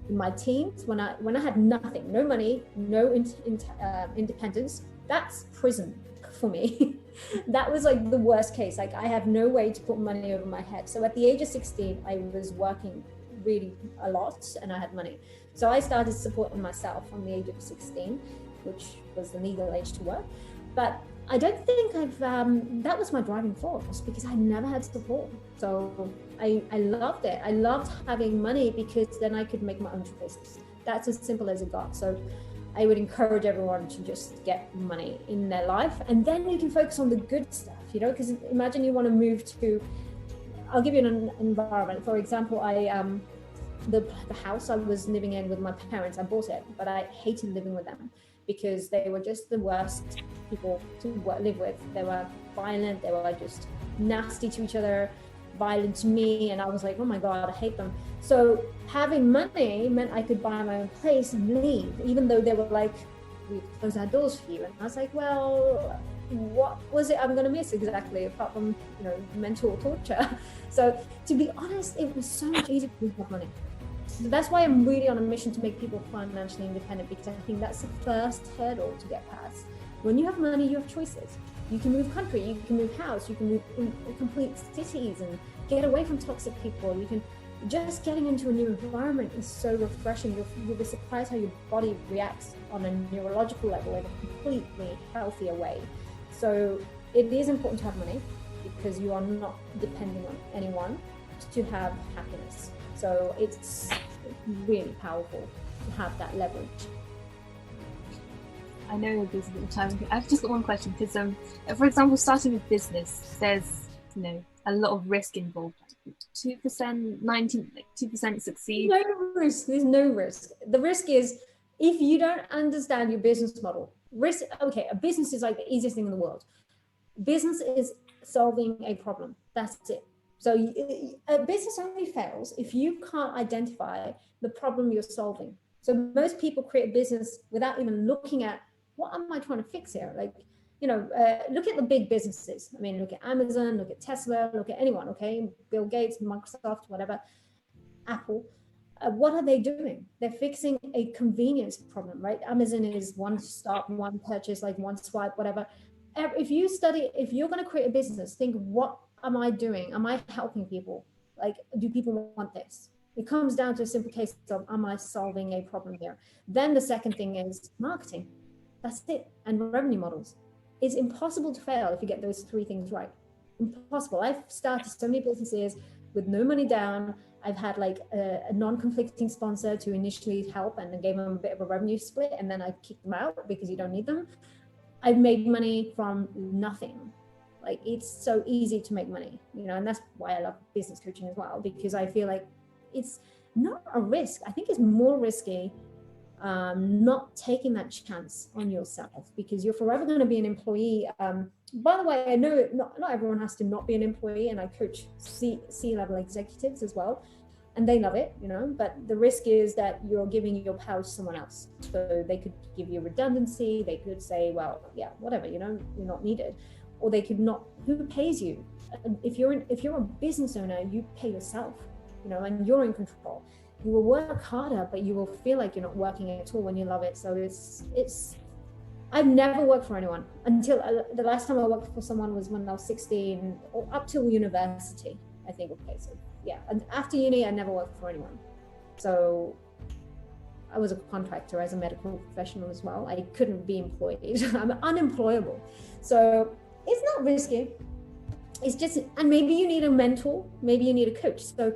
in my teens, when I had nothing, no money, no independence. That's prison for me. That was like the worst case. Like I have no way to put money over my head. So at the age of 16, I was working really a lot and I had money. So I started supporting myself from the age of 16, which was the legal age to work. But I don't think that was my driving force, because I never had support. So I loved it. I loved having money because then I could make my own choices. That's as simple as it got. So I would encourage everyone to just get money in their life, and then you can focus on the good stuff, because imagine you want to move to, I'll give you an environment. For example, the house I was living in with my parents, I bought it, but I hated living with them because they were just the worst people to live with. They were violent, they were just nasty to each other, violent to me, and I was like, oh my God, I hate them. So having money meant I could buy my own place and leave, even though they were like, we close our doors for you. And I was like, well, what was it I'm going to miss exactly, apart from mental torture? So to be honest, it was so much easier to have money. So that's why I'm really on a mission to make people financially independent, because I think that's the first hurdle to get past. When you have money, you have choices. You can move country, you can move house, you can move complete cities and get away from toxic people. You can just getting into a new environment is so refreshing. You'll be surprised how your body reacts on a neurological level in a completely healthier way. So it is important to have money, because you are not depending on anyone to have happiness. So it's really powerful to have that leverage. I know you're busy at the time. I've just got one question, because for example, starting a business, there's a lot of risk involved. 2%, 2% succeed. No risk. There's no risk. The risk is if you don't understand your business model. Risk. Okay, a business is like the easiest thing in the world. Business is solving a problem. That's it. So a business only fails if you can't identify the problem you're solving. So most people create a business without even looking at, what am I trying to fix here? Look at the big businesses. I mean, look at Amazon, look at Tesla, look at anyone, okay? Bill Gates, Microsoft, whatever, Apple. What are they doing? They're fixing a convenience problem, right? Amazon is one stop, one purchase, like one swipe, whatever. If you're going to create a business, think, what am I doing? Am I helping people? Like, do people want this? It comes down to a simple case of, am I solving a problem here? Then the second thing is marketing. That's it. And revenue models. It's impossible to fail if you get those three things right. Impossible. I've started so many businesses with no money down. I've had like a non-conflicting sponsor to initially help and then gave them a bit of a revenue split, and then I kicked them out because you don't need them. I've made money from nothing. Like, it's so easy to make money, you know, and that's why I love business coaching as well, because I feel like it's not a risk. I think it's more risky not taking that chance on yourself, because you're forever going to be an employee. By the way, I know not everyone has to not be an employee, and I coach C-level executives as well, and they love it, you know, but the risk is that you're giving your power to someone else. So they could give you redundancy. They could say, well, yeah, whatever, you know, you're not needed. Or they could not, who pays you? If you're a business owner, you pay yourself, you know, and you're in control. You will work harder, but you will feel like you're not working at all when you love it. So it's I've never worked for anyone until the last time I worked for someone was when I was 16, or up till university, I think. Okay, so yeah, and after uni, I never worked for anyone. So I was a contractor as a medical professional as well. I couldn't be employed. I'm unemployable. So it's not risky. It's just, and maybe you need a mentor, maybe you need a coach. So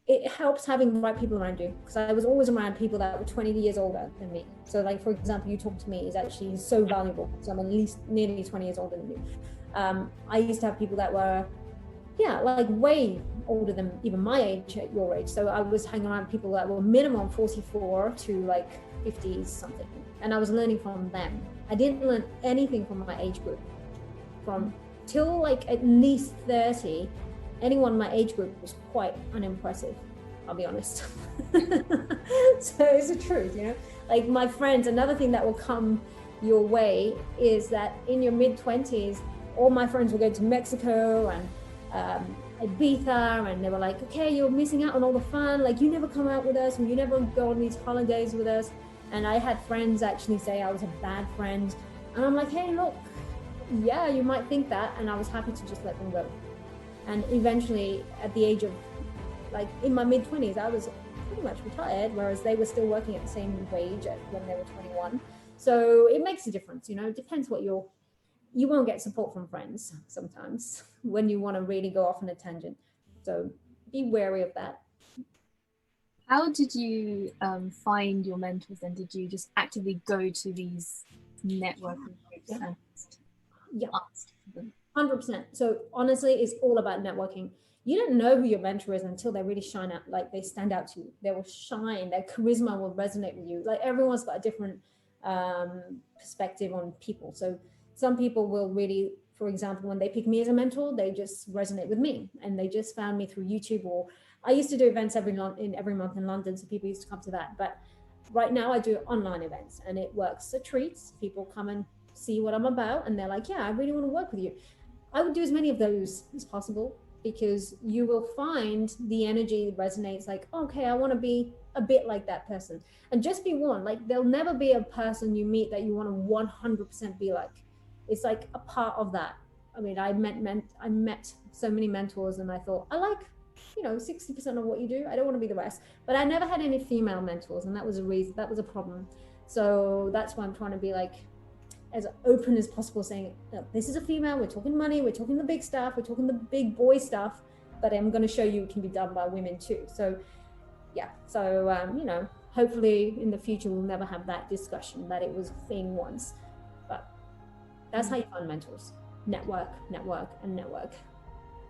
it helps having the right people around you, because I was always around people that were 20 years older than me. So like, for example, you talk to me is actually so valuable, because I'm at least nearly 20 years older than you. I used to have people that were, yeah, like way older than even my age, at your age. So I was hanging around people that were minimum 44 to like 50s something. And I was learning from them. I didn't learn anything from my age group. From till like at least 30, anyone in my age group was quite unimpressive, I'll be honest. So it's the truth, you know, like my friends, another thing that will come your way is that in your mid-20s, all my friends will go to Mexico and Ibiza, and they were like, okay, you're missing out on all the fun, like you never come out with us and you never go on these holidays with us. And I had friends actually say I was a bad friend, and I'm like, hey, look, yeah, you might think that, and I was happy to just let them go. And eventually, at the age of, like, in my mid-20s, I was pretty much retired, whereas they were still working at the same wage when they were 21. So it makes a difference, you know. It depends what you won't get support from friends sometimes when you want to really go off on a tangent. So be wary of that. How did you find your mentors, and did you just actively go to these networking groups and ask them? 100%. So honestly, it's all about networking. You don't know who your mentor is until they really shine out, like they stand out to you. They will shine, their charisma will resonate with you. Like, everyone's got a different perspective on people. So some people will really, for example, when they pick me as a mentor, they just resonate with me, and they just found me through YouTube. Or I used to do events every month in London, so people used to come to that. But right now I do online events, and it works a treat. People come and see what I'm about, and they're like, yeah, I really want to work with you. I would do as many of those as possible, because you will find the energy resonates, like, okay, I want to be a bit like that person. And just be one. Like, there'll never be a person you meet that you want to 100% be like. It's like a part of that. I mean, I met so many mentors, and I thought, I like, you know, 60% of what you do. I don't want to be the rest. But I never had any female mentors, and that was a reason. That was a problem. So that's why I'm trying to be like as open as possible, saying, no, this is a female, we're talking money, we're talking the big stuff, we're talking the big boy stuff, but I'm going to show you it can be done by women too. So yeah, so you know, hopefully in the future we'll never have that discussion that it was a thing once. But that's how you find mentors. Network, and network.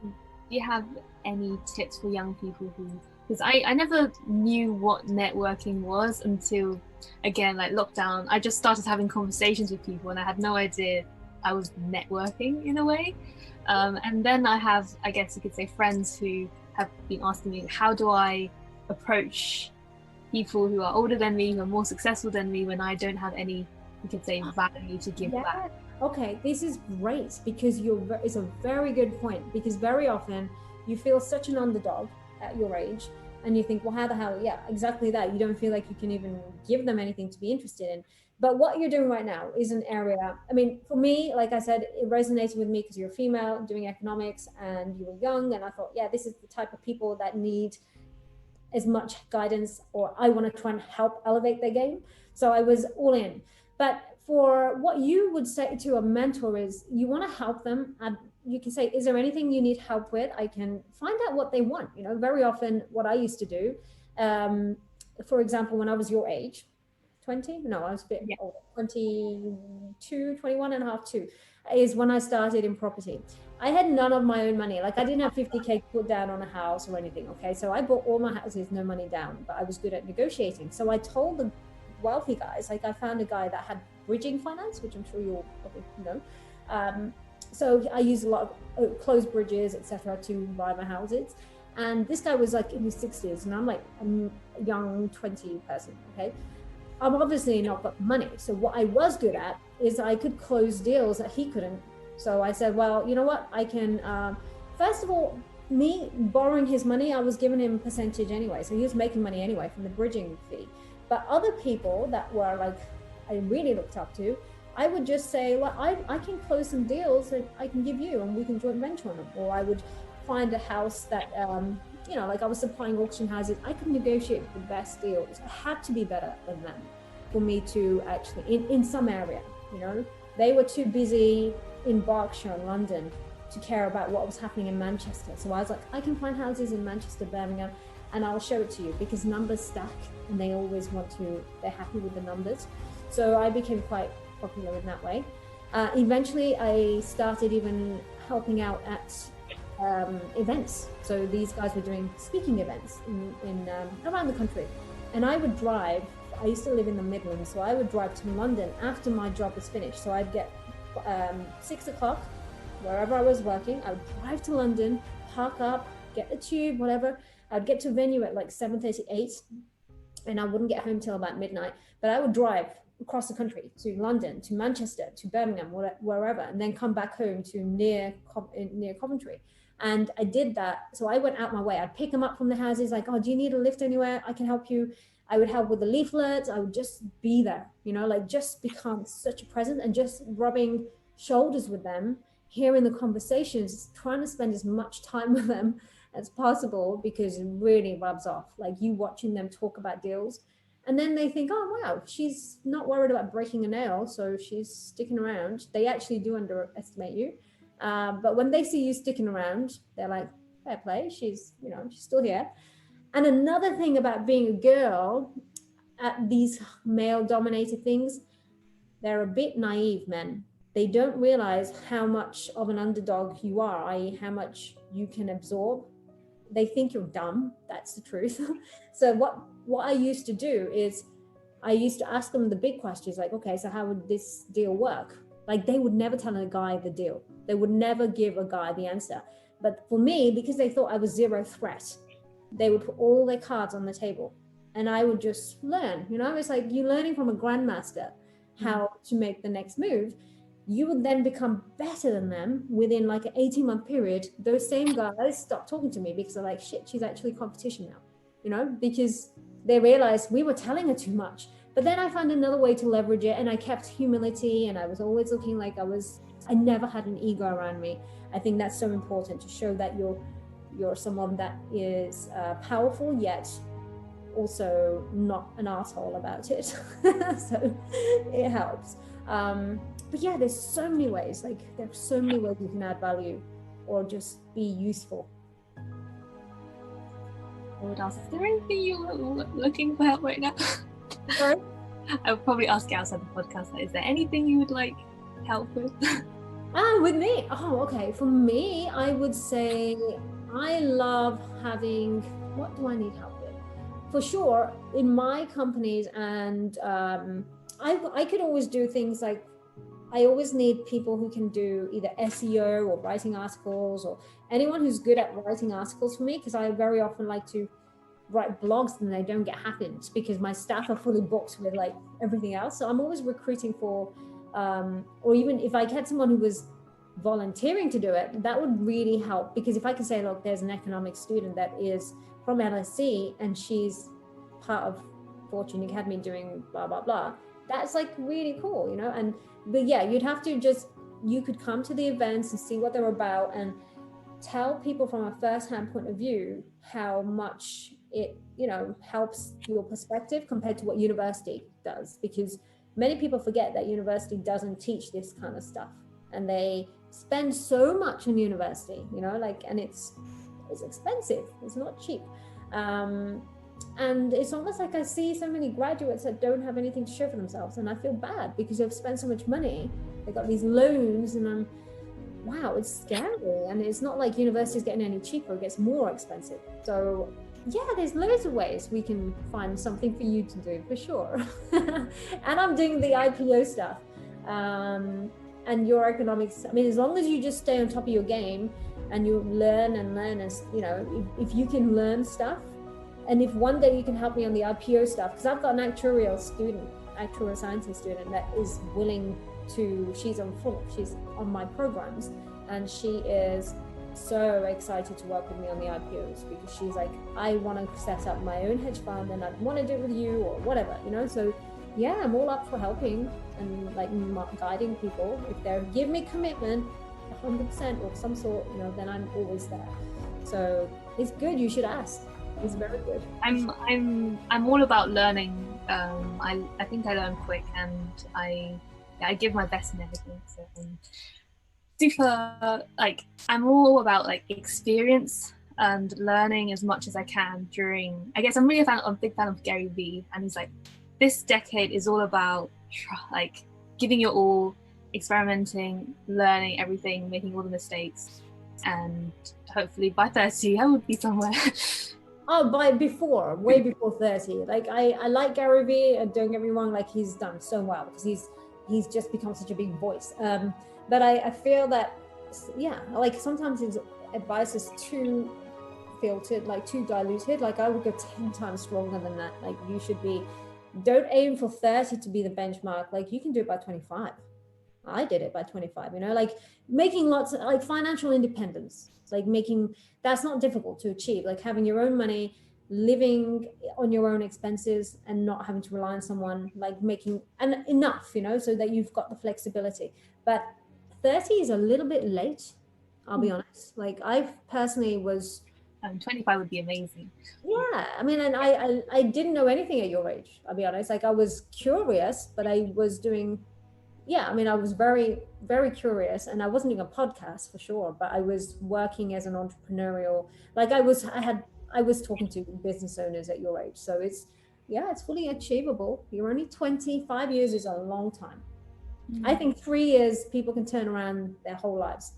Do you have any tips for young people who, because I never knew what networking was until, again, like lockdown. I just started having conversations with people, and I had no idea I was networking in a way. And then I have, I guess you could say, friends who have been asking me, how do I approach people who are older than me, who are more successful than me, when I don't have any, you could say, value to give back? Okay, this is great, because it's a very good point, because very often you feel such an underdog at your age, and you think, well, how the hell? Yeah, exactly that. You don't feel like you can even give them anything to be interested in. But what you're doing right now is an area, I mean, for me, like I said, it resonated with me because you're a female doing economics and you were young. And I thought, yeah, this is the type of people that need as much guidance, or I want to try and help elevate their game. So I was all in. But for what you would say to a mentor is you want to help them. And you can say, is there anything you need help with? I can find out what they want. You know, very often what I used to do, for example, when I was your age, 20? No, I was a bit Yeah. older, 22, 21 and a half, 2, is when I started in property. I had none of my own money. Like I didn't have 50K put down on a house or anything. Okay. So I bought all my houses, no money down, but I was good at negotiating. So I told the wealthy guys, like I found a guy that had bridging finance, which I'm sure you'll probably know. So I used a lot of closed bridges, etc., to buy my houses. And this guy was like in his 60s, and I'm like a young 20 person. Okay. I'm obviously not got money. So what I was good at is I could close deals that he couldn't. So I said, well, you know what? I can, first of all, me borrowing his money, I was giving him a percentage anyway. So he was making money anyway from the bridging fee. But other people that were like, I really looked up to, I would just say, well, I can close some deals that I can give you and we can joint venture on them. Or I would find a house that, you know, like I was supplying auction houses, I could negotiate the best deals. I had to be better than them for me to actually, in some area, you know, they were too busy in Berkshire and London to care about what was happening in Manchester. So I was like, I can find houses in Manchester, Birmingham, and I'll show it to you because numbers stack and they always want to, they're happy with the numbers. So I became quite popular in that way. Eventually I started even helping out at events. So these guys were doing speaking events in around the country, and I would drive. I used to live in the Midlands, so I would drive to London after my job was finished. So I'd get 6 o'clock wherever I was working. I would drive to London, park up, get the tube, whatever. I'd get to a venue at like 7:30, 8, and I wouldn't get home till about midnight. But I would drive across the country to London, to Manchester, to Birmingham, wherever, and then come back home to near Coventry. And I did that. So I went out my way. I'd pick them up from the houses, like, oh, do you need a lift anywhere? I can help you. I would help with the leaflets. I would just be there, you know, like just become such a presence and just rubbing shoulders with them, hearing the conversations, trying to spend as much time with them as possible, because it really rubs off. Like you watching them talk about deals, and then they think, oh, wow, she's not worried about breaking a nail, so she's sticking around. They actually do underestimate you. But when they see you sticking around, they're like, fair play, she's, you know, she's still here. And another thing about being a girl at these male dominated things, they're a bit naive, men. They don't realize how much of an underdog you are, i.e. how much you can absorb. They think you're dumb. That's the truth. So what I used to do is I used to ask them the big questions, like, okay, so how would this deal work? Like they would never tell a guy the deal. They would never give a guy the answer. But for me, because they thought I was zero threat, they would put all their cards on the table and I would just learn. You know, it's like you learning from a grandmaster how to make the next move. You would then become better than them within like an 18-month period. Those same guys stopped talking to me because they're like, shit, she's actually competition now, you know, because they realized we were telling her too much. But then I found another way to leverage it, and I kept humility, and I was always looking like I never had an ego around me. I think that's so important, to show that you're someone that is powerful, yet also not an asshole about it. So it helps. But yeah, there's so many ways, like there's so many ways you can add value or just be useful. What else? Is there anything you're looking for help right now? Sorry? I would probably ask you outside the podcast, is there anything you would like help with? With me? Oh, okay. For me, I would say I love having, what do I need help with? For sure, in my companies, and I could always do things like, I always need people who can do either SEO or writing articles, or anyone who's good at writing articles for me, because I very often like to write blogs and they don't get happened because my staff are fully booked with like everything else. So I'm always recruiting for, or even if I had someone who was volunteering to do it, that would really help. Because if I can say, look, there's an economics student that is from LSE and she's part of Fortune Academy doing blah, blah, blah, that's like really cool, you know? But yeah, you'd have to you could come to the events and see what they're about and tell people from a first-hand point of view how much it, you know, helps your perspective compared to what university does, because many people forget that university doesn't teach this kind of stuff, and they spend so much in university, you know, like, and it's expensive, it's not cheap. And it's almost like I see so many graduates that don't have anything to show for themselves, and I feel bad because they've spent so much money, they got these loans, and wow, it's scary. And it's not like university is getting any cheaper, it gets more expensive. So yeah, there's loads of ways we can find something for you to do, for sure. And I'm doing the IPO stuff, and your economics. I mean, as long as you just stay on top of your game and you learn, and you know, if you can learn stuff, and if one day you can help me on the IPO stuff, because I've got an actuarial sciences student that is willing to, she's on my programs, and she is so excited to work with me on the IPOs, because she's like, I want to set up my own hedge fund and I want to do it with you or whatever, you know. So yeah, I'm all up for helping and like guiding people. If they give me commitment 100% or some sort, you know, then I'm always there. So it's good, you should ask. It's very good. I'm all about learning. I think I learn quick, and I give my best in everything. So super, like, I'm all about like experience and learning as much as I can during, I guess I'm really a big fan of Gary Vee, and he's like, this decade is all about like giving your all, experimenting, learning everything, making all the mistakes, and hopefully by 30 I would be somewhere. Oh, way before 30. Like I like Gary Vee, and don't get me wrong, like he's done so well because he's just become such a big voice. But I feel that, yeah, like sometimes his advice is too filtered, like too diluted. Like I would go 10 times stronger than that. Like you should be, don't aim for 30 to be the benchmark. Like you can do it by 25. I did it by 25, you know, like making lots of, like financial independence, like making, that's not difficult to achieve, like having your own money, living on your own expenses and not having to rely on someone, like making and enough, you know, so that you've got the flexibility. But 30 is a little bit late, I'll be honest. Like I personally was 25 would be amazing. Yeah, I mean, and I didn't know anything at your age, I'll be honest. Like I was curious, but I was doing, yeah, I mean, I was very, very curious, and I wasn't doing a podcast for sure, but I was working as an entrepreneurial, like I was talking to business owners at your age. So it's fully achievable. You're only 20, 5 years is a long time. I think 3 years people can turn around their whole lives.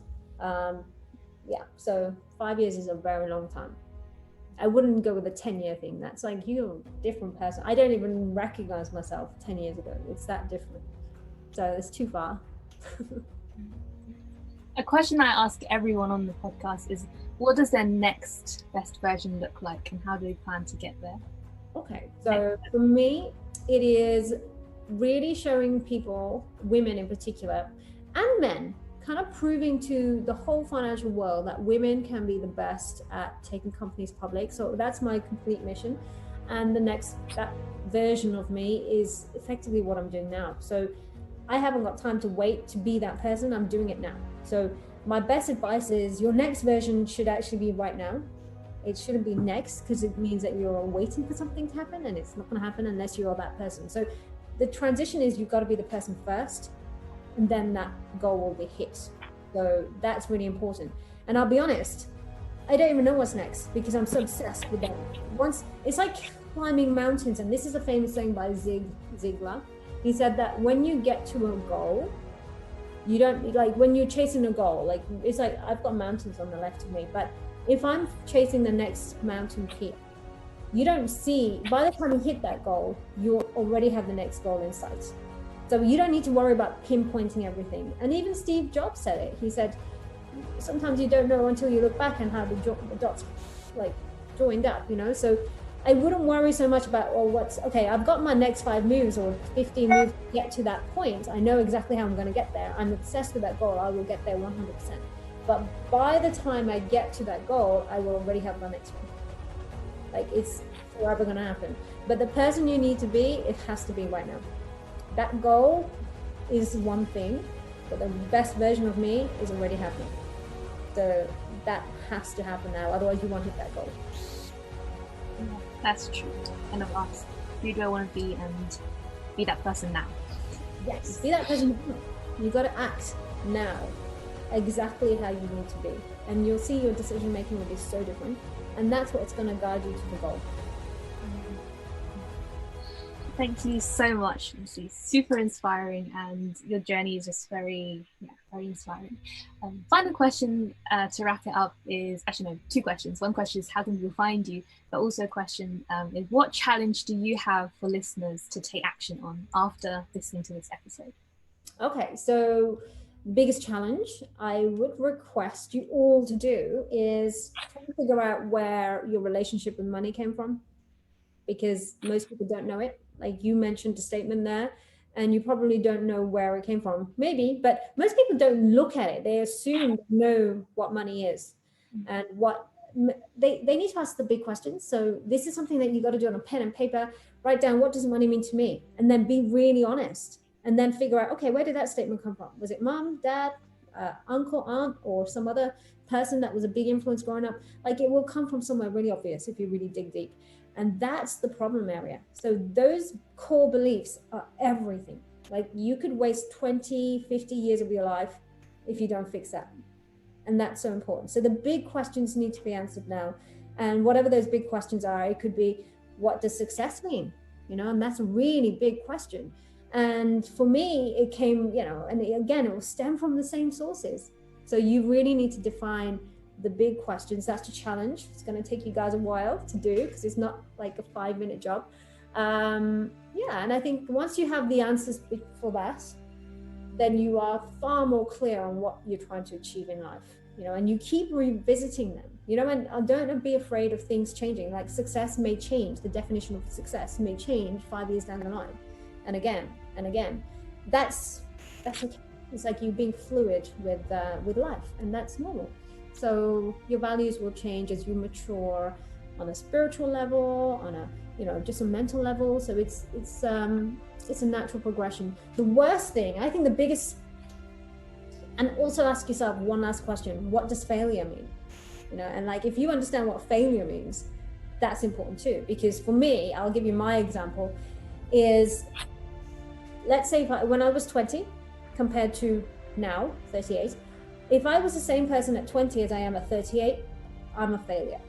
Yeah, so 5 years is a very long time. I wouldn't go with a 10-year thing. That's like, you're a different person. I don't even recognize myself 10 years ago. It's that different. So it's too far. A question I ask everyone on the podcast is, what does their next best version look like, and how do they plan to get there? Okay, so for me, it is really showing people, women in particular, and men, kind of proving to the whole financial world that women can be the best at taking companies public. So that's my complete mission. And that version of me is effectively what I'm doing now. So I haven't got time to wait to be that person. I'm doing it now. So my best advice is, your next version should actually be right now. It shouldn't be next, because it means that you're waiting for something to happen, and it's not going to happen unless you're that person. So the transition is, you've got to be the person first, and then that goal will be hit. So that's really important. And I'll be honest, I don't even know what's next, because I'm so obsessed with that. Once, it's like climbing mountains, and this is a famous saying by Zig Ziglar. He said that when you get to a goal, you don't, like when you're chasing a goal, like it's like, I've got mountains on the left of me, but if I'm chasing the next mountain peak, you don't see, by the time you hit that goal, you already have the next goal in sight. So you don't need to worry about pinpointing everything. And even Steve Jobs said it. He said, sometimes you don't know until you look back and how the dots like joined up, you know? So I wouldn't worry so much about, okay, I've got my next 5 moves or 15 moves to get to that point. I know exactly how I'm going to get there. I'm obsessed with that goal. I will get there 100%. But by the time I get to that goal, I will already have my next one. Like, it's forever going to happen. But the person you need to be, it has to be right now. That goal is one thing, but the best version of me is already happening. So that has to happen now. Otherwise, you won't hit that goal. Yeah. That's true. Kind of ask, who do I want to be, and be that person now. Yes, be that person now. You got to act now exactly how you need to be, and you'll see your decision making will be so different, and that's what's going to guide you to the goal. Thank you so much, Lucy. Super inspiring, and your journey is just very inspiring. Final question to wrap it up is, actually no, two questions. One question is, how can people find you? But also a question is, what challenge do you have for listeners to take action on after listening to this episode? Okay, so biggest challenge I would request you all to do is try to figure out where your relationship with money came from, because most people don't know it. Like you mentioned a statement there, and you probably don't know where it came from. Maybe, but most people don't look at it. They assume they know what money is, and what they need to ask the big questions. So this is something that you got to do on a pen and paper. Write down, what does money mean to me, and then be really honest, and then figure out, okay, where did that statement come from? Was it mom, dad, uncle, aunt, or some other person that was a big influence growing up? Like it will come from somewhere really obvious if you really dig deep. And that's the problem area. So those core beliefs are everything. Like you could waste 20, 50 years of your life if you don't fix that. And that's so important. So the big questions need to be answered now. And whatever those big questions are, it could be, what does success mean? And that's a really big question. And for me, it came, and again, it will stem from the same sources. So you really need to define the big questions. That's a challenge. It's going to take you guys a while to do, because it's not like a 5-minute job. And I think once you have the answers for that, then you are far more clear on what you're trying to achieve in life, and you keep revisiting them, and don't be afraid of things changing. Like success may change. The definition of success may change 5 years down the line, and again and again. That's okay. It's like you being fluid with life, and that's normal. So your values will change as you mature on a spiritual level, on a just a mental level. So it's a natural progression. The worst thing, I think the biggest, and also ask yourself one last question: what does failure mean? And like if you understand what failure means, that's important too. Because for me, I'll give you my example. Is let's say when I was 20 compared to now 38. If I was the same person at 20 as I am at 38, I'm a failure.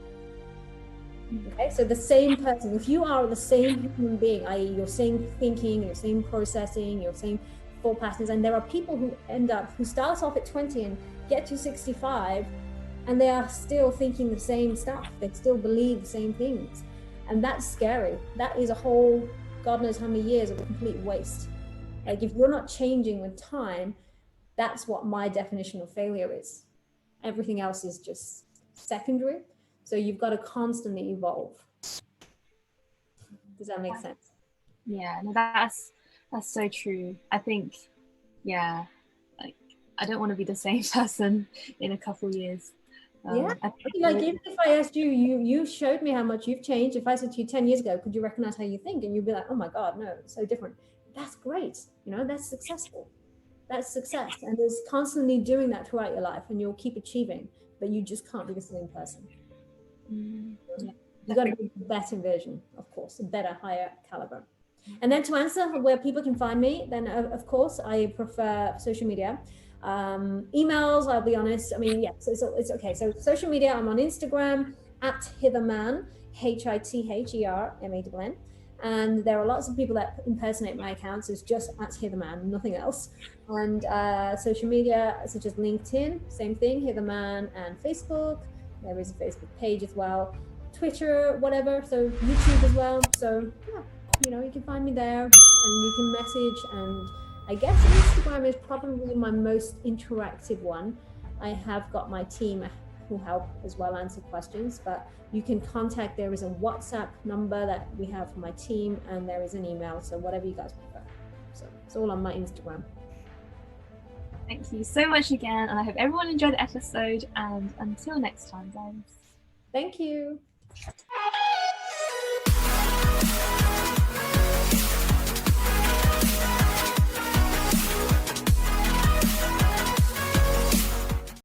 Okay, so the same person, if you are the same human being, i.e. your same thinking, your same processing, your same thought patterns, and there are people who start off at 20 and get to 65, and they are still thinking the same stuff. They still believe the same things. And that's scary. That is a whole, God knows how many years of complete waste. Like if you're not changing with time, that's what my definition of failure is. Everything else is just secondary. So you've got to constantly evolve. Does that make sense? Yeah, no, that's so true. I think, like I don't want to be the same person in a couple of years. Like even if I asked you showed me how much you've changed. If I said to you 10 years ago, could you recognize how you think? And you'd be like, oh my God, no, it's so different. That's great. That's successful. That's success. And there's constantly doing that throughout your life, and you'll keep achieving, but you just can't be the same person. You got to be a better version, of course, a better, higher caliber. And then to answer where people can find me, then of course I prefer social media. Emails, I'll be honest. I mean, so it's okay. So social media, I'm on Instagram at Hither Mann, HITHERMANN. And there are lots of people that impersonate my accounts as just at Hither Mann, nothing else. And social media such as LinkedIn, same thing, Hither Mann, and Facebook. There is a Facebook page as well, Twitter, whatever. So YouTube as well. So you can find me there, and you can message. And I guess Instagram is probably my most interactive one. I have got my team who help as well answer questions, but you can contact, there is a WhatsApp number that we have for my team, and there is an email, so whatever you guys prefer. So it's all on my Instagram. Thank you so much again, and I hope everyone enjoyed the episode, and until next time, guys. Thank you.